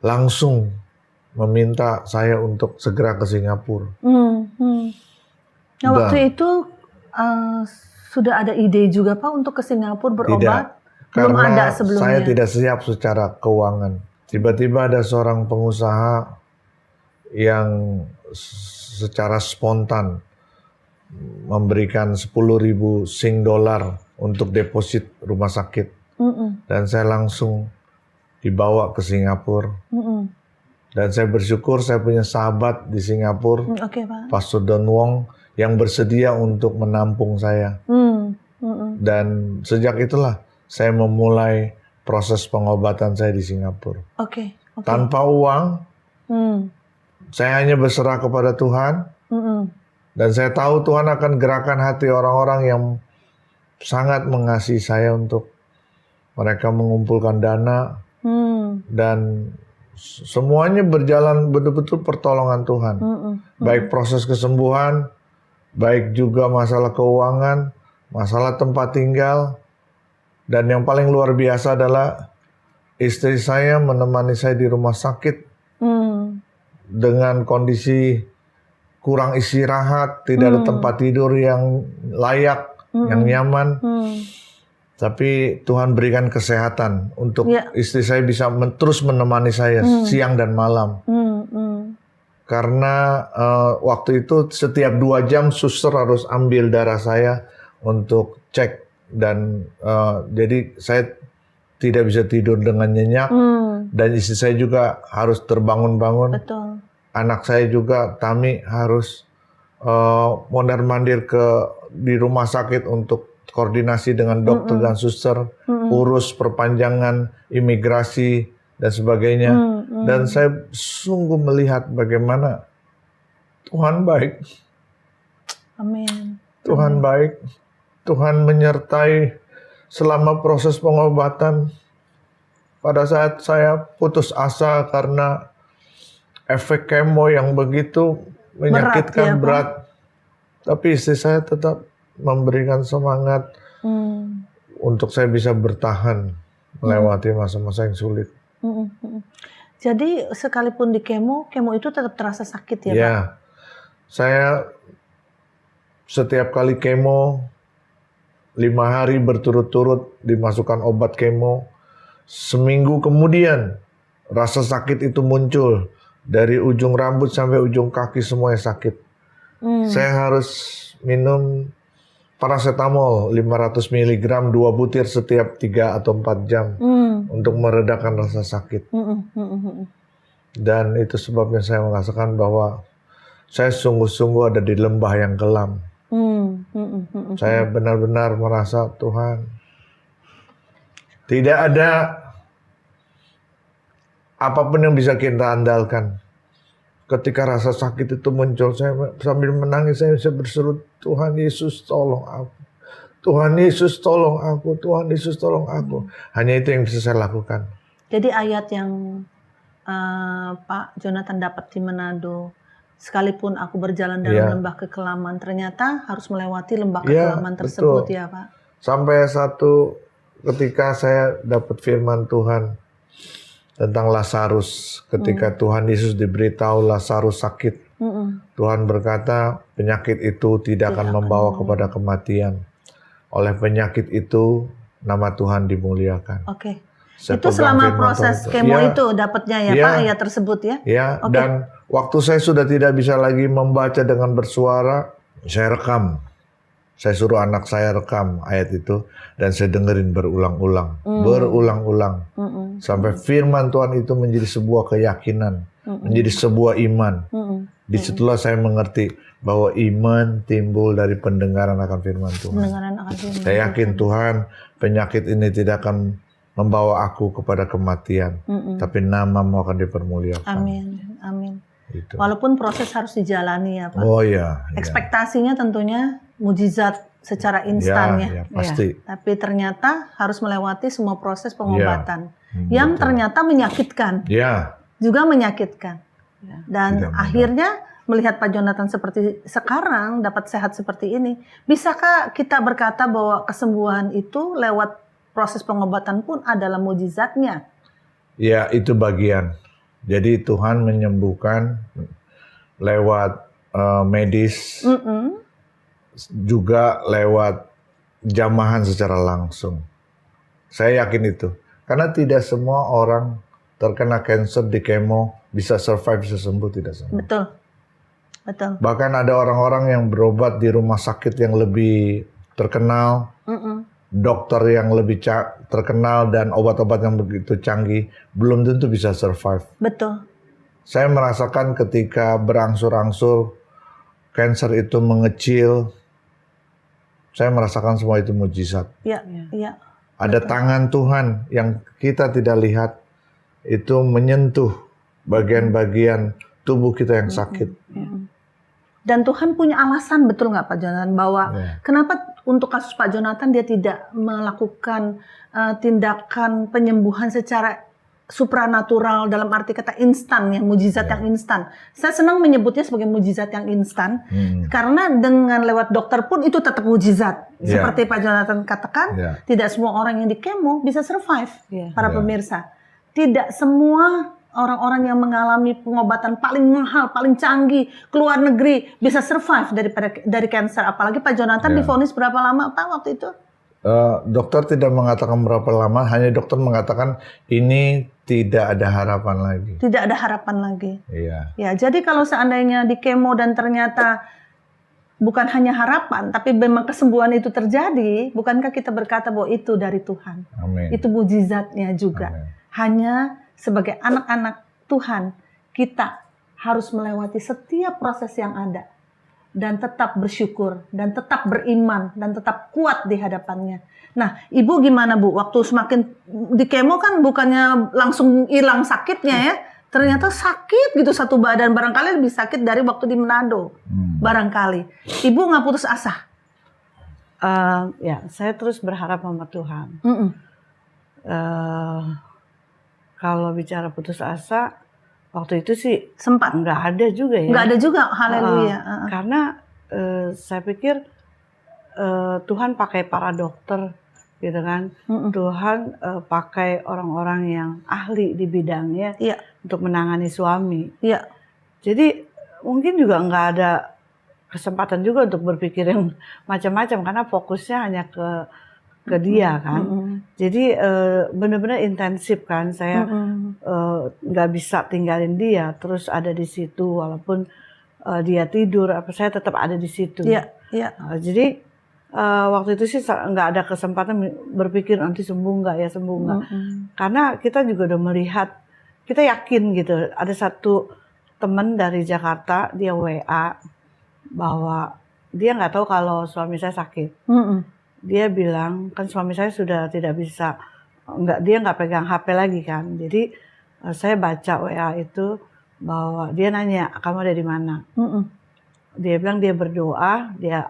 [SPEAKER 1] langsung meminta saya untuk segera ke Singapura.
[SPEAKER 2] Nah waktu itu sudah ada ide juga Pak untuk ke Singapura berobat?
[SPEAKER 1] Tidak,
[SPEAKER 2] belum
[SPEAKER 1] karena
[SPEAKER 2] ada sebelumnya.
[SPEAKER 1] Saya tidak siap secara keuangan. Tiba-tiba ada seorang pengusaha yang secara spontan memberikan 10.000 Sing dolar untuk deposit rumah sakit. Dan saya langsung dibawa ke Singapura. Dan saya bersyukur saya punya sahabat di Singapura,
[SPEAKER 2] Pak.
[SPEAKER 1] Pastor Don Wong, yang bersedia untuk menampung saya. Dan sejak itulah saya memulai proses pengobatan saya di Singapura. Tanpa uang, saya hanya berserah kepada Tuhan, dan saya tahu Tuhan akan gerakan hati orang-orang yang sangat mengasihi saya untuk mereka mengumpulkan dana, dan semuanya berjalan betul-betul pertolongan Tuhan. Baik proses kesembuhan, baik juga masalah keuangan, masalah tempat tinggal, dan yang paling luar biasa adalah istri saya menemani saya di rumah sakit dengan kondisi kurang istirahat, tidak ada tempat tidur yang layak, yang nyaman. Tapi Tuhan berikan kesehatan untuk istri saya bisa terus menemani saya siang dan malam. Karena waktu itu setiap 2 jam suster harus ambil darah saya untuk cek. Dan jadi saya tidak bisa tidur dengan nyenyak. Dan istri saya juga harus terbangun-bangun.
[SPEAKER 2] Betul.
[SPEAKER 1] Anak saya juga, Tami, harus mondar-mandir di rumah sakit untuk koordinasi dengan dokter dan suster, urus perpanjangan imigrasi dan sebagainya. Dan saya sungguh melihat bagaimana Tuhan baik.
[SPEAKER 2] Amin.
[SPEAKER 1] Tuhan baik. Tuhan menyertai selama proses pengobatan. Pada saat saya putus asa karena efek kemo yang begitu menyakitkan, berat. Tapi istri saya tetap memberikan semangat untuk saya bisa bertahan melewati masa-masa yang sulit.
[SPEAKER 2] Jadi sekalipun di kemo itu tetap terasa sakit ya, Pak?
[SPEAKER 1] Ya, saya setiap kali kemo 5 hari berturut-turut dimasukkan obat kemo. Seminggu kemudian rasa sakit itu muncul. Dari ujung rambut sampai ujung kaki semuanya sakit. Saya harus minum paracetamol 500 mg 2 butir setiap 3 atau 4 jam untuk meredakan rasa sakit. Dan itu sebabnya saya merasakan bahwa saya sungguh-sungguh ada di lembah yang kelam. Saya benar-benar merasa Tuhan, tidak ada apapun yang bisa kita andalkan. Ketika rasa sakit itu muncul, saya sambil menangis, saya bisa berseru, Tuhan Yesus tolong aku. Tuhan Yesus tolong aku. Tuhan Yesus tolong aku. Hanya itu yang bisa saya lakukan.
[SPEAKER 2] Jadi ayat yang Pak Jonathan dapat di Manado, sekalipun aku berjalan dalam lembah kekelaman, ternyata harus melewati lembah kekelaman tersebut, betul. Ya Pak.
[SPEAKER 1] Sampai ketika saya dapat firman Tuhan tentang Lazarus, ketika Tuhan Yesus diberitahu Lazarus sakit, Tuhan berkata penyakit itu tidak akan membawa kepada kematian. Oleh penyakit itu nama Tuhan dimuliakan.
[SPEAKER 2] Oke. Itu selama proses kemo itu dapatnya ya Pak ayat tersebut ya?
[SPEAKER 1] Ya. Dan waktu saya sudah tidak bisa lagi membaca dengan bersuara, saya rekam. Saya suruh anak saya rekam ayat itu dan saya dengerin berulang-ulang, sampai firman Tuhan itu menjadi sebuah keyakinan, menjadi sebuah iman. Disitulah saya mengerti bahwa iman timbul dari pendengaran akan firman Tuhan. Saya yakin Tuhan, penyakit ini tidak akan membawa aku kepada kematian, tapi nama-Mu akan dipermuliakan.
[SPEAKER 2] Amin, amin.
[SPEAKER 1] Gitu.
[SPEAKER 2] Walaupun proses harus dijalani ya Pak.
[SPEAKER 1] Oh iya.
[SPEAKER 2] Ekspektasinya tentunya mujizat secara instan ya.
[SPEAKER 1] Pasti.
[SPEAKER 2] Tapi ternyata harus melewati semua proses pengobatan yang ternyata menyakitkan. Juga menyakitkan. Dan akhirnya melihat Pak Jonathan seperti sekarang dapat sehat seperti ini, bisakah kita berkata bahwa kesembuhan itu lewat proses pengobatan pun adalah mujizatnya?
[SPEAKER 1] Ya, itu bagian. Jadi Tuhan menyembuhkan lewat medis, juga lewat jamahan secara langsung. Saya yakin itu. Karena tidak semua orang terkena kanker di kemo bisa survive, bisa sembuh, tidak semua.
[SPEAKER 2] Betul. Betul.
[SPEAKER 1] Bahkan ada orang-orang yang berobat di rumah sakit yang lebih terkenal, dokter yang lebih terkenal dan obat-obat yang begitu canggih, belum tentu bisa survive.
[SPEAKER 2] Betul.
[SPEAKER 1] Saya merasakan ketika berangsur-angsur kanker itu mengecil, saya merasakan semua itu mujizat.
[SPEAKER 2] Iya.
[SPEAKER 1] Ada tangan Tuhan yang kita tidak lihat, itu menyentuh bagian-bagigian tubuh kita yang sakit.
[SPEAKER 2] Dan Tuhan punya alasan, betul nggak Pak Jonathan, bahwa kenapa untuk kasus Pak Jonathan dia tidak melakukan tindakan penyembuhan secara supranatural dalam arti kata instan, yang mujizat yang instan. Saya senang menyebutnya sebagai mujizat yang instan, karena dengan lewat dokter pun itu tetap mujizat. Seperti Pak Jonathan katakan, tidak semua orang yang di kemo bisa survive, para pemirsa. Tidak semua orang-orang yang mengalami pengobatan paling mahal, paling canggih, keluar negeri bisa survive dari kanker. Apalagi Pak Jonathan divonis berapa lama Pak waktu itu?
[SPEAKER 1] Dokter tidak mengatakan berapa lama, hanya dokter mengatakan ini tidak ada harapan lagi.
[SPEAKER 2] Tidak ada harapan lagi.
[SPEAKER 1] Iya.
[SPEAKER 2] Ya, jadi kalau seandainya di kemo dan ternyata bukan hanya harapan, tapi memang kesembuhan itu terjadi, bukankah kita berkata bahwa itu dari Tuhan?
[SPEAKER 1] Amin.
[SPEAKER 2] Itu mujizatnya juga.
[SPEAKER 1] Amin.
[SPEAKER 2] Hanya sebagai anak-anak Tuhan, kita harus melewati setiap proses yang ada dan tetap bersyukur dan tetap beriman dan tetap kuat di hadapannya. Nah, Ibu gimana Bu? Waktu semakin di kemo kan bukannya langsung hilang sakitnya ya, ternyata sakit gitu satu badan, barangkali lebih sakit dari waktu di Manado. Barangkali. Ibu nggak putus asa?
[SPEAKER 3] Ya, saya terus berharap sama Tuhan. Kalau bicara putus asa, waktu itu sih
[SPEAKER 2] Sempat?
[SPEAKER 3] nggak ada juga ya.
[SPEAKER 2] Nggak ada juga, haleluya.
[SPEAKER 3] Karena saya pikir Tuhan pakai para dokter gitu kan. Tuhan pakai orang-orang yang ahli di bidangnya
[SPEAKER 2] Iya.
[SPEAKER 3] untuk menangani suami.
[SPEAKER 2] Iya.
[SPEAKER 3] Jadi mungkin juga nggak ada kesempatan juga untuk berpikir yang macam-macam karena fokusnya hanya ke dia kan. Jadi benar-benar intensif kan. Saya nggak bisa tinggalin dia terus ada di situ walaupun dia tidur saya tetap ada di situ.
[SPEAKER 2] Iya. Iya.
[SPEAKER 3] Jadi waktu itu sih nggak ada kesempatan berpikir nanti sembuh nggak ya sembuh nggak. Karena kita juga udah melihat, kita yakin gitu. Ada satu teman dari Jakarta dia WA bahwa dia nggak tahu kalau suami saya sakit. Dia bilang kan suami saya sudah tidak bisa, dia nggak pegang HP lagi kan. Jadi saya baca WA itu bahwa dia nanya kamu ada di mana. Dia bilang dia berdoa, dia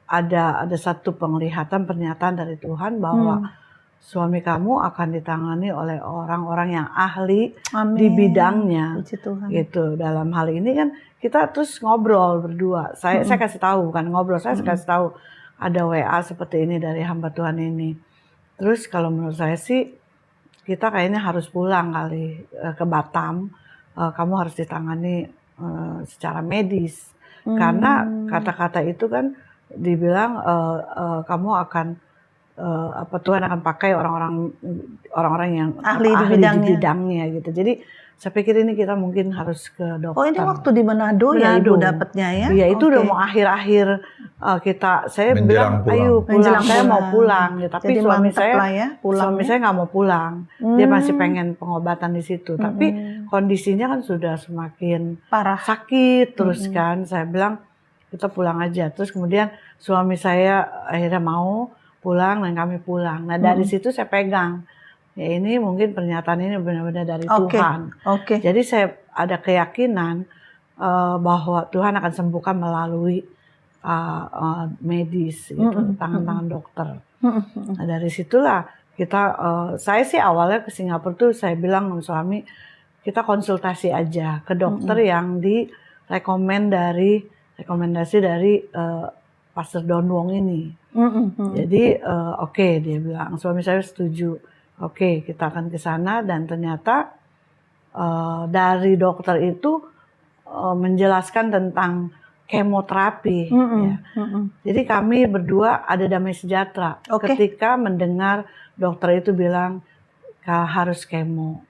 [SPEAKER 3] ada satu pernyataan dari Tuhan bahwa suami kamu akan ditangani oleh orang-orang yang ahli di bidangnya.
[SPEAKER 2] Puji Tuhan.
[SPEAKER 3] Gitu. Dalam hal ini kan kita terus ngobrol berdua. Saya kasih tahu, bukan ngobrol, saya kasih tahu ada WA seperti ini dari hamba Tuhan ini. Terus kalau menurut saya sih kita kayaknya harus pulang kali ke Batam. Kamu harus ditangani secara medis. Karena kata-kata itu kan dibilang kamu akan Tuhan akan pakai orang-orang yang
[SPEAKER 2] ahli di
[SPEAKER 3] bidangnya gitu. Jadi saya pikir ini kita mungkin harus ke dokter.
[SPEAKER 2] Oh ini waktu di Manado ya Ibu dapatnya ya?
[SPEAKER 3] Iya itu udah mau akhir-akhir saya bilang ayo pulang, saya mau pulang. Ya, tapi
[SPEAKER 2] jadi
[SPEAKER 3] suami saya nggak mau pulang. Dia masih pengen pengobatan di situ. Tapi kondisinya kan sudah semakin
[SPEAKER 2] parah,
[SPEAKER 3] sakit terus kan. Saya bilang kita pulang aja. Terus kemudian suami saya akhirnya mau pulang dan kami pulang. Nah dari situ saya pegang. Ya ini mungkin pernyataan ini benar-benar dari Tuhan. Jadi saya ada keyakinan bahwa Tuhan akan sembuhkan melalui medis, gitu, tangan-tangan dokter. Nah dari situlah saya sih awalnya ke Singapura tuh saya bilang sama suami kita konsultasi aja ke dokter yang rekomendasi dari Pastor Don Wong ini. Jadi oke, dia bilang suami saya setuju. Oke, kita akan ke sana dan ternyata dari dokter itu menjelaskan tentang kemoterapi. Ya. Jadi kami berdua ada damai sejahtera ketika mendengar dokter itu bilang harus kemo.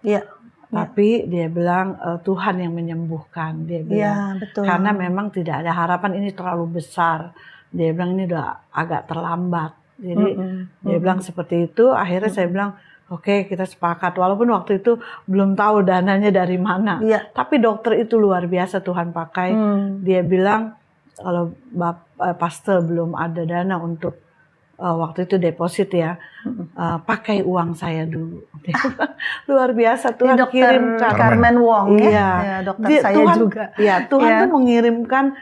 [SPEAKER 3] Tapi dia bilang Tuhan yang menyembuhkan. Dia bilang
[SPEAKER 2] betul.
[SPEAKER 3] Karena memang tidak ada harapan, ini terlalu besar. Dia bilang ini udah agak terlambat. Jadi dia bilang seperti itu. Akhirnya saya bilang oke, kita sepakat. Walaupun waktu itu belum tahu dananya dari mana. Tapi dokter itu luar biasa Tuhan pakai. Dia bilang kalau pastor belum ada dana untuk waktu itu deposit ya, pakai uang saya dulu. Luar biasa Tuhan kirimkan.
[SPEAKER 2] Carmen Wong ya dokter saya
[SPEAKER 3] Tuhan,
[SPEAKER 2] juga.
[SPEAKER 3] Ya Tuhan tuh mengirimkan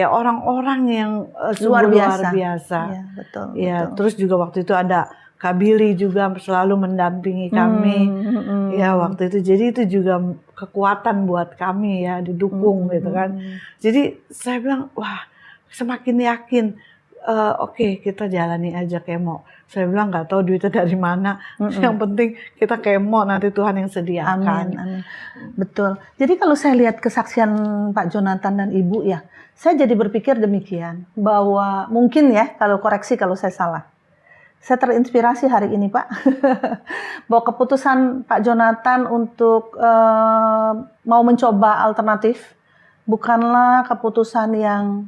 [SPEAKER 3] orang-orang yang luar biasa.
[SPEAKER 2] Ya, betul,
[SPEAKER 3] Ya,
[SPEAKER 2] betul.
[SPEAKER 3] terus juga waktu itu ada Kabili juga selalu mendampingi kami. Ya, waktu itu jadi itu juga kekuatan buat kami ya, didukung gitu kan. Jadi saya bilang, wah, semakin yakin oke, kita jalani aja kemo. Saya bilang nggak tahu duitnya dari mana. Yang penting kita kemo, nanti Tuhan yang sediakan.
[SPEAKER 2] Amin. Betul. Jadi kalau saya lihat kesaksian Pak Jonathan dan Ibu ya, saya jadi berpikir demikian bahwa mungkin ya, kalau koreksi kalau saya salah. Saya terinspirasi hari ini Pak, bahwa keputusan Pak Jonathan untuk mau mencoba alternatif bukanlah keputusan yang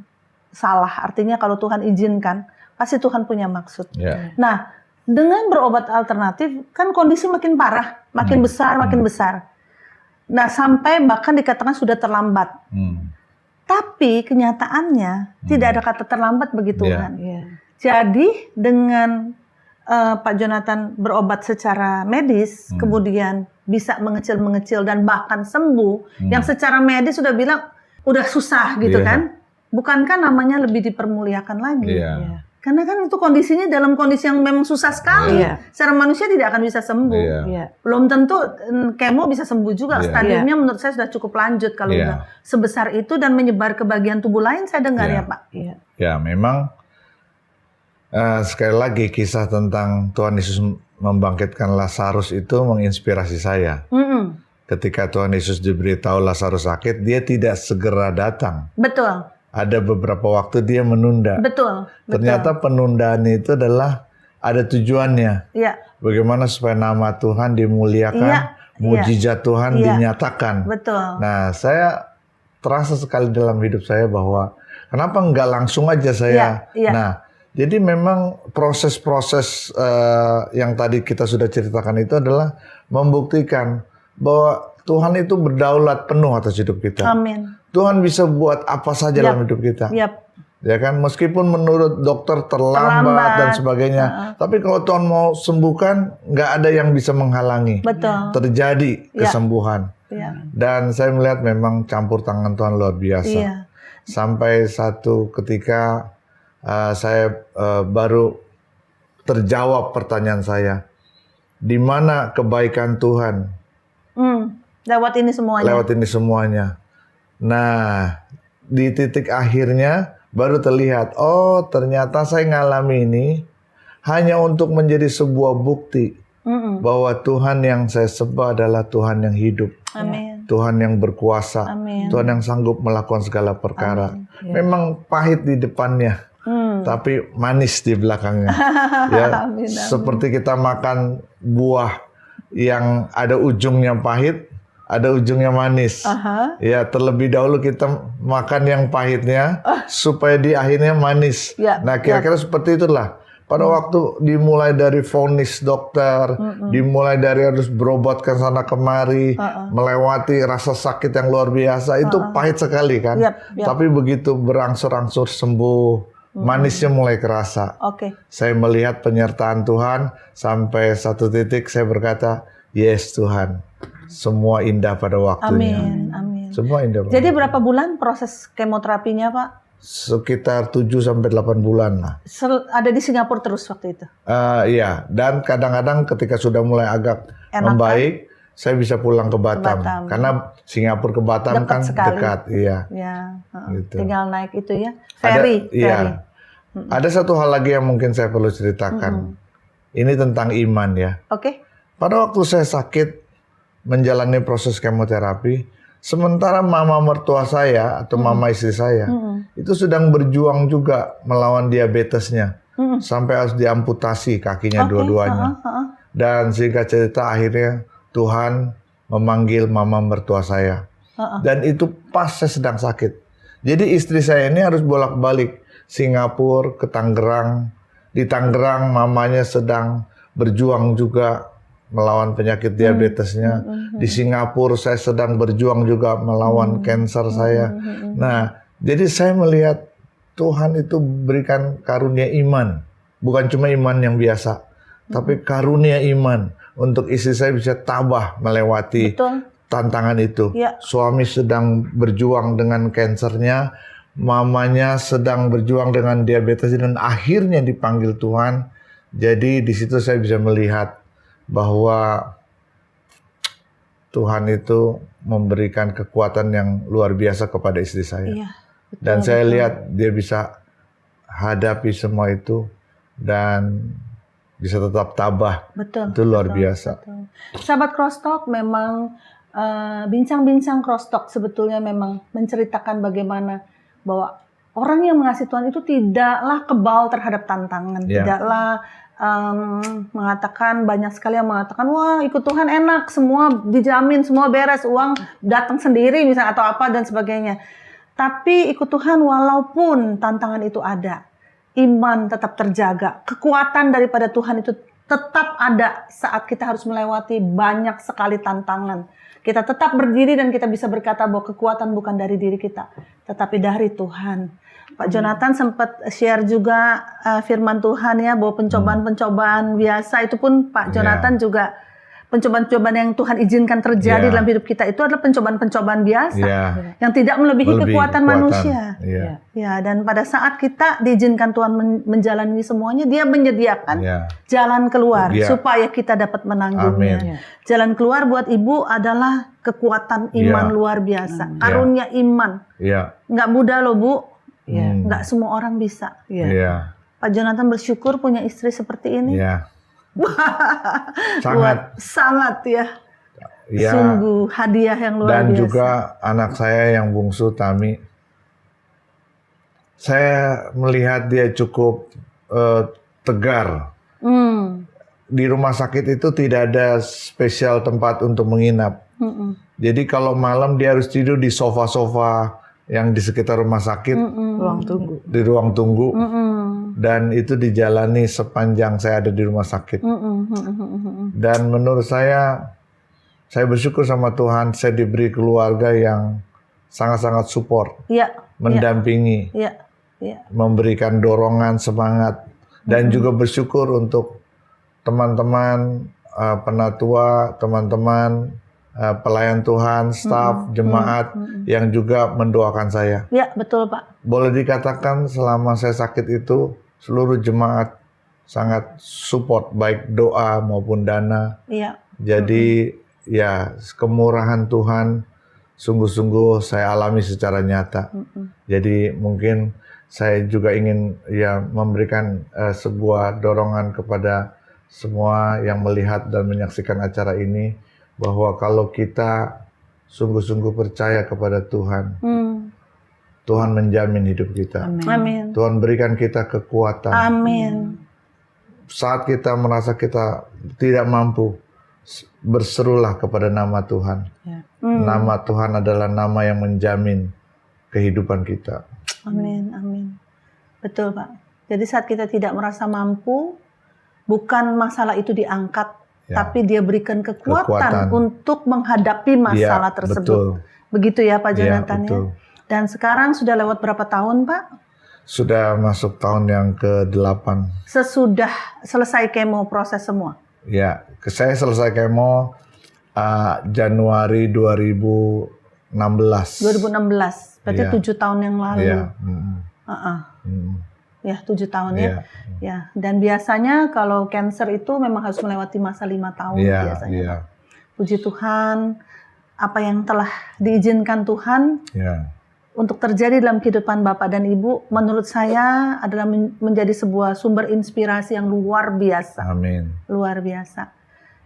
[SPEAKER 2] salah. Artinya kalau Tuhan izinkan, pasti Tuhan punya maksud. Nah, dengan berobat alternatif, kan kondisi makin parah, makin besar, makin besar. Nah, sampai bahkan dikatakan sudah terlambat. Tapi kenyataannya tidak ada kata terlambat bagi Tuhan. Jadi dengan Pak Jonathan berobat secara medis, kemudian bisa mengecil-mengecil dan bahkan sembuh, yang secara medis sudah bilang udah susah gitu kan. Bukankah namanya lebih dipermuliakan lagi? Karena kan itu kondisinya dalam kondisi yang memang susah sekali.
[SPEAKER 3] Iya.
[SPEAKER 2] Secara manusia tidak akan bisa sembuh.
[SPEAKER 1] Iya.
[SPEAKER 3] Iya.
[SPEAKER 2] Belum tentu kemo bisa sembuh juga.
[SPEAKER 1] Iya.
[SPEAKER 2] Stadiumnya menurut saya sudah cukup lanjut kalau
[SPEAKER 1] Iya.
[SPEAKER 2] udah sebesar itu dan menyebar ke bagian tubuh lain, saya dengar
[SPEAKER 1] Iya.
[SPEAKER 2] ya Pak.
[SPEAKER 3] Iya.
[SPEAKER 1] Ya, memang sekali lagi kisah tentang Tuhan Yesus membangkitkan Lazarus itu menginspirasi saya. Ketika Tuhan Yesus diberitahu Lazarus sakit, dia tidak segera datang.
[SPEAKER 2] Betul,
[SPEAKER 1] Ada beberapa waktu dia menunda.
[SPEAKER 2] betul.
[SPEAKER 1] Ternyata penundaan itu adalah ada tujuannya.
[SPEAKER 2] Iya,
[SPEAKER 1] Bagaimana supaya nama Tuhan dimuliakan,
[SPEAKER 2] Iya,
[SPEAKER 1] mujizat Tuhan
[SPEAKER 2] Iya.
[SPEAKER 1] dinyatakan.
[SPEAKER 2] betul.
[SPEAKER 1] Nah, saya terasa sekali dalam hidup saya bahwa kenapa nggak langsung aja saya.
[SPEAKER 2] Iya, iya.
[SPEAKER 1] Nah, jadi memang proses-proses yang tadi kita sudah ceritakan itu adalah membuktikan bahwa Tuhan itu berdaulat penuh atas hidup kita.
[SPEAKER 2] Amin.
[SPEAKER 1] Tuhan bisa buat apa saja
[SPEAKER 2] Yap.
[SPEAKER 1] dalam hidup kita.
[SPEAKER 2] Yap.
[SPEAKER 1] Ya kan, meskipun menurut dokter terlambat dan sebagainya, tapi kalau Tuhan mau sembuhkan, nggak ada yang bisa menghalangi.
[SPEAKER 2] Betul.
[SPEAKER 1] Terjadi
[SPEAKER 2] Ya.
[SPEAKER 1] kesembuhan.
[SPEAKER 2] Iya.
[SPEAKER 1] Dan saya melihat memang campur tangan Tuhan luar biasa.
[SPEAKER 2] Iya.
[SPEAKER 1] Sampai satu ketika saya baru terjawab pertanyaan saya, di mana kebaikan Tuhan
[SPEAKER 2] Lewat ini semuanya.
[SPEAKER 1] lewat ini semuanya. Nah, di titik akhirnya baru terlihat, oh ternyata saya ngalami ini hanya untuk menjadi sebuah bukti bahwa Tuhan yang saya sembah adalah Tuhan yang hidup,
[SPEAKER 2] Amin.
[SPEAKER 1] Tuhan yang berkuasa,
[SPEAKER 2] Amin.
[SPEAKER 1] Tuhan yang sanggup melakukan segala perkara. Memang pahit di depannya, tapi manis di belakangnya. Ya,
[SPEAKER 2] Amin, amin.
[SPEAKER 1] seperti kita makan buah yang ada ujungnya pahit, ada ujungnya manis. Ya, terlebih dahulu kita makan yang pahitnya supaya di akhirnya manis.
[SPEAKER 2] Ya,
[SPEAKER 1] Nah, kira-kira seperti itulah. Pada waktu dimulai dari vonis dokter, dimulai dari harus berobatkan sana kemari, melewati rasa sakit yang luar biasa, itu pahit sekali kan.
[SPEAKER 2] Yap, yap.
[SPEAKER 1] Tapi begitu berangsur-angsur sembuh, manisnya mulai kerasa.
[SPEAKER 2] Oke.
[SPEAKER 1] Saya melihat penyertaan Tuhan sampai satu titik saya berkata, yes Tuhan, semua indah pada waktunya.
[SPEAKER 2] Amin. Amin.
[SPEAKER 1] Semua indah. pada
[SPEAKER 2] Jadi berapa bulan proses kemoterapinya Pak?
[SPEAKER 1] sekitar 7-8 bulan lah.
[SPEAKER 2] Ada di Singapura terus waktu itu?
[SPEAKER 1] Iya, dan kadang-kadang ketika sudah mulai agak
[SPEAKER 2] Enakan.
[SPEAKER 1] membaik, saya bisa pulang ke Batam.
[SPEAKER 2] Batam.
[SPEAKER 1] Karena Singapura ke Batam
[SPEAKER 2] Dekat
[SPEAKER 1] kan
[SPEAKER 2] sekali.
[SPEAKER 1] dekat. Iya.
[SPEAKER 2] Ya,
[SPEAKER 1] Gitu.
[SPEAKER 2] tinggal naik itu ya, ferry.
[SPEAKER 1] Iya. Ada satu hal lagi yang mungkin saya perlu ceritakan. Ini tentang iman ya.
[SPEAKER 2] Oke.
[SPEAKER 1] Pada waktu saya sakit menjalani proses kemoterapi, sementara mama mertua saya atau mama istri saya itu sedang berjuang juga melawan diabetesnya, sampai harus diamputasi kakinya dua-duanya. Dan singkat cerita akhirnya Tuhan memanggil mama mertua saya, dan itu pas saya sedang sakit. Jadi istri saya ini harus bolak-balik Singapura ke Tangerang. Di Tangerang mamanya sedang berjuang juga melawan penyakit diabetesnya. Di Singapura saya sedang berjuang juga melawan kanker saya. Nah, jadi saya melihat Tuhan itu berikan karunia iman. Bukan cuma iman yang biasa, tapi karunia iman untuk istri saya bisa tabah melewati
[SPEAKER 2] Betul.
[SPEAKER 1] tantangan itu.
[SPEAKER 2] Ya.
[SPEAKER 1] Suami sedang berjuang dengan kansernya, mamanya sedang berjuang dengan diabetes, dan akhirnya dipanggil Tuhan. Jadi di situ saya bisa melihat bahwa Tuhan itu memberikan kekuatan yang luar biasa kepada istri saya.
[SPEAKER 2] Iya. Betul,
[SPEAKER 1] Dan saya
[SPEAKER 2] betul.
[SPEAKER 1] lihat dia bisa hadapi semua itu dan bisa tetap tabah.
[SPEAKER 2] Betul.
[SPEAKER 1] Itu luar
[SPEAKER 2] betul,
[SPEAKER 1] biasa.
[SPEAKER 2] betul. Sahabat Crosstalk, memang bincang-bincang Crosstalk sebetulnya memang menceritakan bagaimana bahwa orang yang mengasihi Tuhan itu tidaklah kebal terhadap tantangan,
[SPEAKER 1] Ya.
[SPEAKER 2] tidaklah mengatakan, banyak sekali yang mengatakan, wah ikut Tuhan enak, semua dijamin, semua beres, uang datang sendiri misalnya atau apa dan sebagainya. Tapi ikut Tuhan walaupun tantangan itu ada, iman tetap terjaga, kekuatan daripada Tuhan itu tetap ada saat kita harus melewati banyak sekali tantangan. Kita tetap berdiri dan kita bisa berkata bahwa kekuatan bukan dari diri kita, tetapi dari Tuhan. Pak Jonathan sempat share juga firman Tuhan ya, bahwa pencobaan-pencobaan biasa itu pun Pak Jonathan juga pencobaan-pencobaan yang Tuhan izinkan terjadi
[SPEAKER 1] Ya.
[SPEAKER 2] dalam hidup kita itu adalah pencobaan-pencobaan biasa
[SPEAKER 1] Ya.
[SPEAKER 2] yang tidak melebihi kekuatan manusia.
[SPEAKER 1] Ya.
[SPEAKER 2] Ya, dan pada saat kita diizinkan Tuhan menjalani semuanya, Dia menyediakan
[SPEAKER 1] Ya.
[SPEAKER 2] jalan keluar
[SPEAKER 1] Ya.
[SPEAKER 2] supaya kita dapat menanggungnya.
[SPEAKER 1] Amin.
[SPEAKER 2] Jalan keluar buat Ibu adalah kekuatan iman
[SPEAKER 1] Ya.
[SPEAKER 2] luar biasa, karunia iman.
[SPEAKER 1] Ya.
[SPEAKER 2] Nggak mudah loh Bu,
[SPEAKER 3] Ya.
[SPEAKER 2] nggak semua orang bisa.
[SPEAKER 3] Ya.
[SPEAKER 1] Ya.
[SPEAKER 2] Pak Jonathan bersyukur punya istri seperti ini.
[SPEAKER 1] Ya. Sangat.
[SPEAKER 2] Sangat ya.
[SPEAKER 1] Ya.
[SPEAKER 2] Sungguh hadiah yang luar
[SPEAKER 1] Dan
[SPEAKER 2] biasa.
[SPEAKER 1] juga anak saya yang bungsu Tami, saya melihat dia cukup tegar.
[SPEAKER 2] Hmm.
[SPEAKER 1] Di rumah sakit itu tidak ada spesial tempat untuk menginap.
[SPEAKER 2] Mm-mm.
[SPEAKER 1] Jadi kalau malam dia harus tidur di sofa-sofa yang di sekitar rumah sakit,
[SPEAKER 3] Ruang tunggu.
[SPEAKER 1] di ruang tunggu.
[SPEAKER 2] Mm-mm.
[SPEAKER 1] Dan itu dijalani sepanjang saya ada di rumah sakit.
[SPEAKER 2] Mm-mm. Mm-mm.
[SPEAKER 1] Dan menurut saya bersyukur sama Tuhan, saya diberi keluarga yang sangat-sangat support,
[SPEAKER 2] Iya,
[SPEAKER 1] mendampingi,
[SPEAKER 2] iya, iya.
[SPEAKER 1] memberikan dorongan, semangat, dan juga bersyukur untuk teman-teman penatua, teman-teman pelayan Tuhan, staf, jemaat yang juga mendoakan saya.
[SPEAKER 2] Iya, betul Pak.
[SPEAKER 1] Boleh dikatakan selama saya sakit itu seluruh jemaat sangat support baik doa maupun dana.
[SPEAKER 2] Iya.
[SPEAKER 1] Jadi ya kemurahan Tuhan sungguh-sungguh saya alami secara nyata. Jadi mungkin saya juga ingin ya memberikan sebuah dorongan kepada semua yang melihat dan menyaksikan acara ini, bahwa kalau kita sungguh-sungguh percaya kepada Tuhan, Tuhan menjamin hidup kita.
[SPEAKER 2] Amin.
[SPEAKER 1] Tuhan berikan kita kekuatan.
[SPEAKER 2] Amin.
[SPEAKER 1] Saat kita merasa kita tidak mampu, berserulah kepada nama Tuhan.
[SPEAKER 3] Ya.
[SPEAKER 1] Nama Tuhan adalah nama yang menjamin kehidupan kita.
[SPEAKER 2] Amin. Amin. Betul Pak. Jadi saat kita tidak merasa mampu, bukan masalah itu diangkat, tapi Dia berikan kekuatan untuk menghadapi masalah tersebut.
[SPEAKER 1] Betul.
[SPEAKER 2] Begitu ya Pak
[SPEAKER 1] Ya,
[SPEAKER 2] Jonathan ya.
[SPEAKER 1] betul.
[SPEAKER 2] Dan sekarang sudah lewat berapa tahun Pak?
[SPEAKER 1] Sudah masuk tahun yang ke-8.
[SPEAKER 2] Sesudah selesai kemo proses semua.
[SPEAKER 1] Ya, saya selesai kemo Januari 2016.
[SPEAKER 2] 2016, berarti
[SPEAKER 1] Iya.
[SPEAKER 2] 7 tahun yang lalu.
[SPEAKER 1] Iya.
[SPEAKER 2] Ya, 7 tahun ya.
[SPEAKER 1] Iya.
[SPEAKER 2] Ya, dan biasanya kalau cancer itu memang harus melewati masa 5 tahun
[SPEAKER 1] Iya,
[SPEAKER 2] biasanya.
[SPEAKER 1] iya.
[SPEAKER 2] Puji Tuhan, apa yang telah diizinkan Tuhan
[SPEAKER 1] Ya.
[SPEAKER 2] untuk terjadi dalam kehidupan Bapak dan Ibu, menurut saya adalah menjadi sebuah sumber inspirasi yang luar biasa.
[SPEAKER 1] Amin.
[SPEAKER 2] Luar biasa.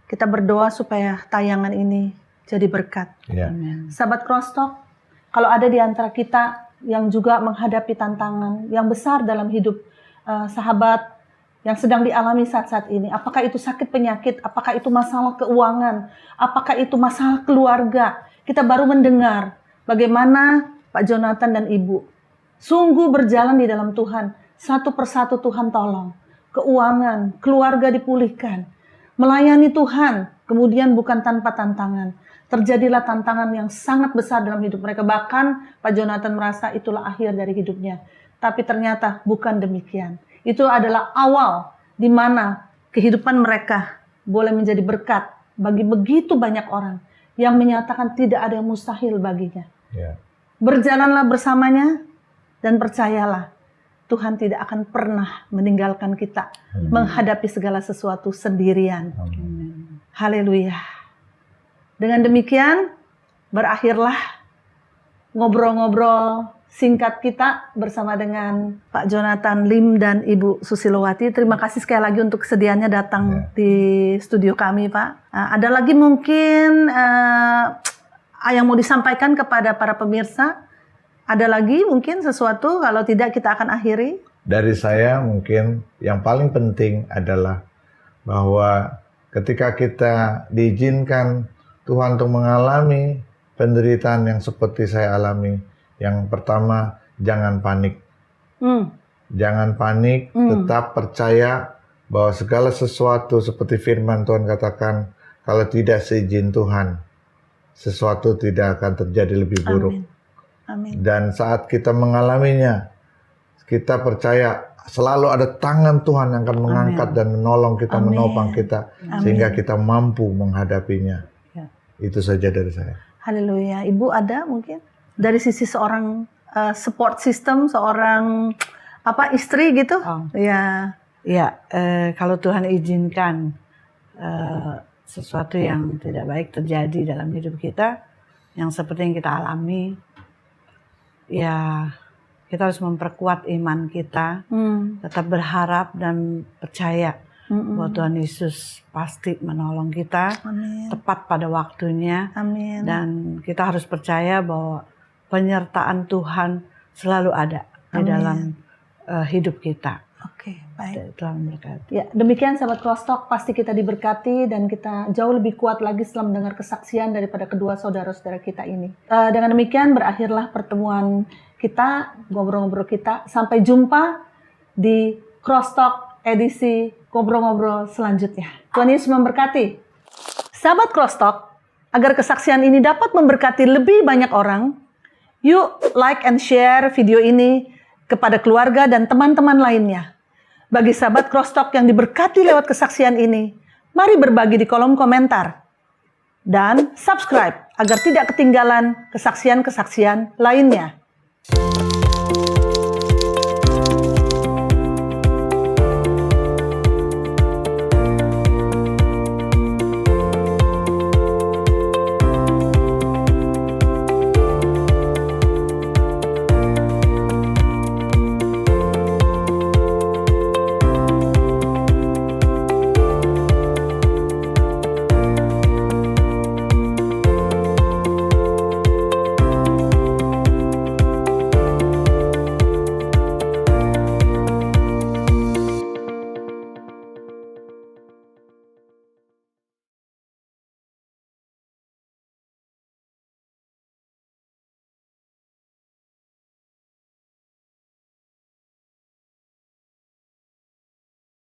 [SPEAKER 2] Kita berdoa supaya tayangan ini jadi berkat.
[SPEAKER 1] Ya.
[SPEAKER 2] Sahabat Crosstalk, kalau ada di antara kita yang juga menghadapi tantangan yang besar dalam hidup sahabat yang sedang dialami saat-saat ini, apakah itu sakit penyakit, apakah itu masalah keuangan, apakah itu masalah keluarga, kita baru mendengar bagaimana Pak Jonathan dan Ibu sungguh berjalan di dalam Tuhan, satu persatu Tuhan tolong, keuangan, keluarga dipulihkan, melayani Tuhan, kemudian bukan tanpa tantangan. Terjadilah tantangan yang sangat besar dalam hidup mereka. Bahkan Pak Jonathan merasa itulah akhir dari hidupnya. Tapi ternyata bukan demikian. Itu adalah awal di mana kehidupan mereka boleh menjadi berkat bagi begitu banyak orang yang menyatakan tidak ada yang mustahil baginya.
[SPEAKER 1] Ya.
[SPEAKER 2] Berjalanlah bersamanya dan percayalah Tuhan tidak akan pernah meninggalkan kita menghadapi segala sesuatu sendirian. Haleluya. Dengan demikian, berakhirlah ngobrol-ngobrol singkat kita bersama dengan Pak Jonathan Lim dan Ibu Susilowati. Terima kasih sekali lagi untuk kesediaannya datang di studio kami, Pak. Ada lagi mungkin yang mau disampaikan kepada para pemirsa? Ada lagi mungkin sesuatu? Kalau tidak, kita akan akhiri.
[SPEAKER 1] Dari saya mungkin yang paling penting adalah bahwa ketika kita diizinkan Tuhan untuk mengalami penderitaan yang seperti saya alami. Yang pertama, jangan panik. Jangan panik, tetap percaya bahwa segala sesuatu seperti firman Tuhan katakan, kalau tidak seizin Tuhan, sesuatu tidak akan terjadi lebih buruk.
[SPEAKER 2] Amin.
[SPEAKER 1] Dan saat kita mengalaminya, kita percaya selalu ada tangan Tuhan yang akan mengangkat dan menolong kita,
[SPEAKER 2] Amin.
[SPEAKER 1] menopang kita, sehingga kita mampu menghadapinya.
[SPEAKER 3] Ya.
[SPEAKER 1] Itu saja dari saya.
[SPEAKER 2] Haleluya. Ibu ada mungkin dari sisi seorang support system, seorang istri gitu?
[SPEAKER 3] Oh.
[SPEAKER 2] Ya.
[SPEAKER 3] Ya, kalau Tuhan izinkan sesuatu yang tidak baik terjadi dalam hidup kita, yang seperti yang kita alami, ya kita harus memperkuat iman kita, tetap berharap dan percaya bahwa Tuhan Yesus pasti menolong kita.
[SPEAKER 2] Amin.
[SPEAKER 3] Tepat pada waktunya.
[SPEAKER 2] Amin.
[SPEAKER 3] Dan kita harus percaya bahwa penyertaan Tuhan selalu ada di dalam hidup kita.
[SPEAKER 2] Oke, baik.
[SPEAKER 3] Tuhan berkati.
[SPEAKER 2] Ya, demikian sahabat Crosstalk, pasti kita diberkati dan kita jauh lebih kuat lagi setelah mendengar kesaksian daripada kedua saudara-saudara kita ini. Dengan demikian berakhirlah pertemuan kita, ngobrol-ngobrol kita. Sampai jumpa di Crosstalk edisi ngobrol-ngobrol selanjutnya. Tuhan Yesus memberkati. Sahabat Crosstalk, agar kesaksian ini dapat memberkati lebih banyak orang, yuk like and share video ini kepada keluarga dan teman-teman lainnya. Bagi sahabat Crosstalk yang diberkati lewat kesaksian ini, mari berbagi di kolom komentar. Dan subscribe agar tidak ketinggalan kesaksian-kesaksian lainnya.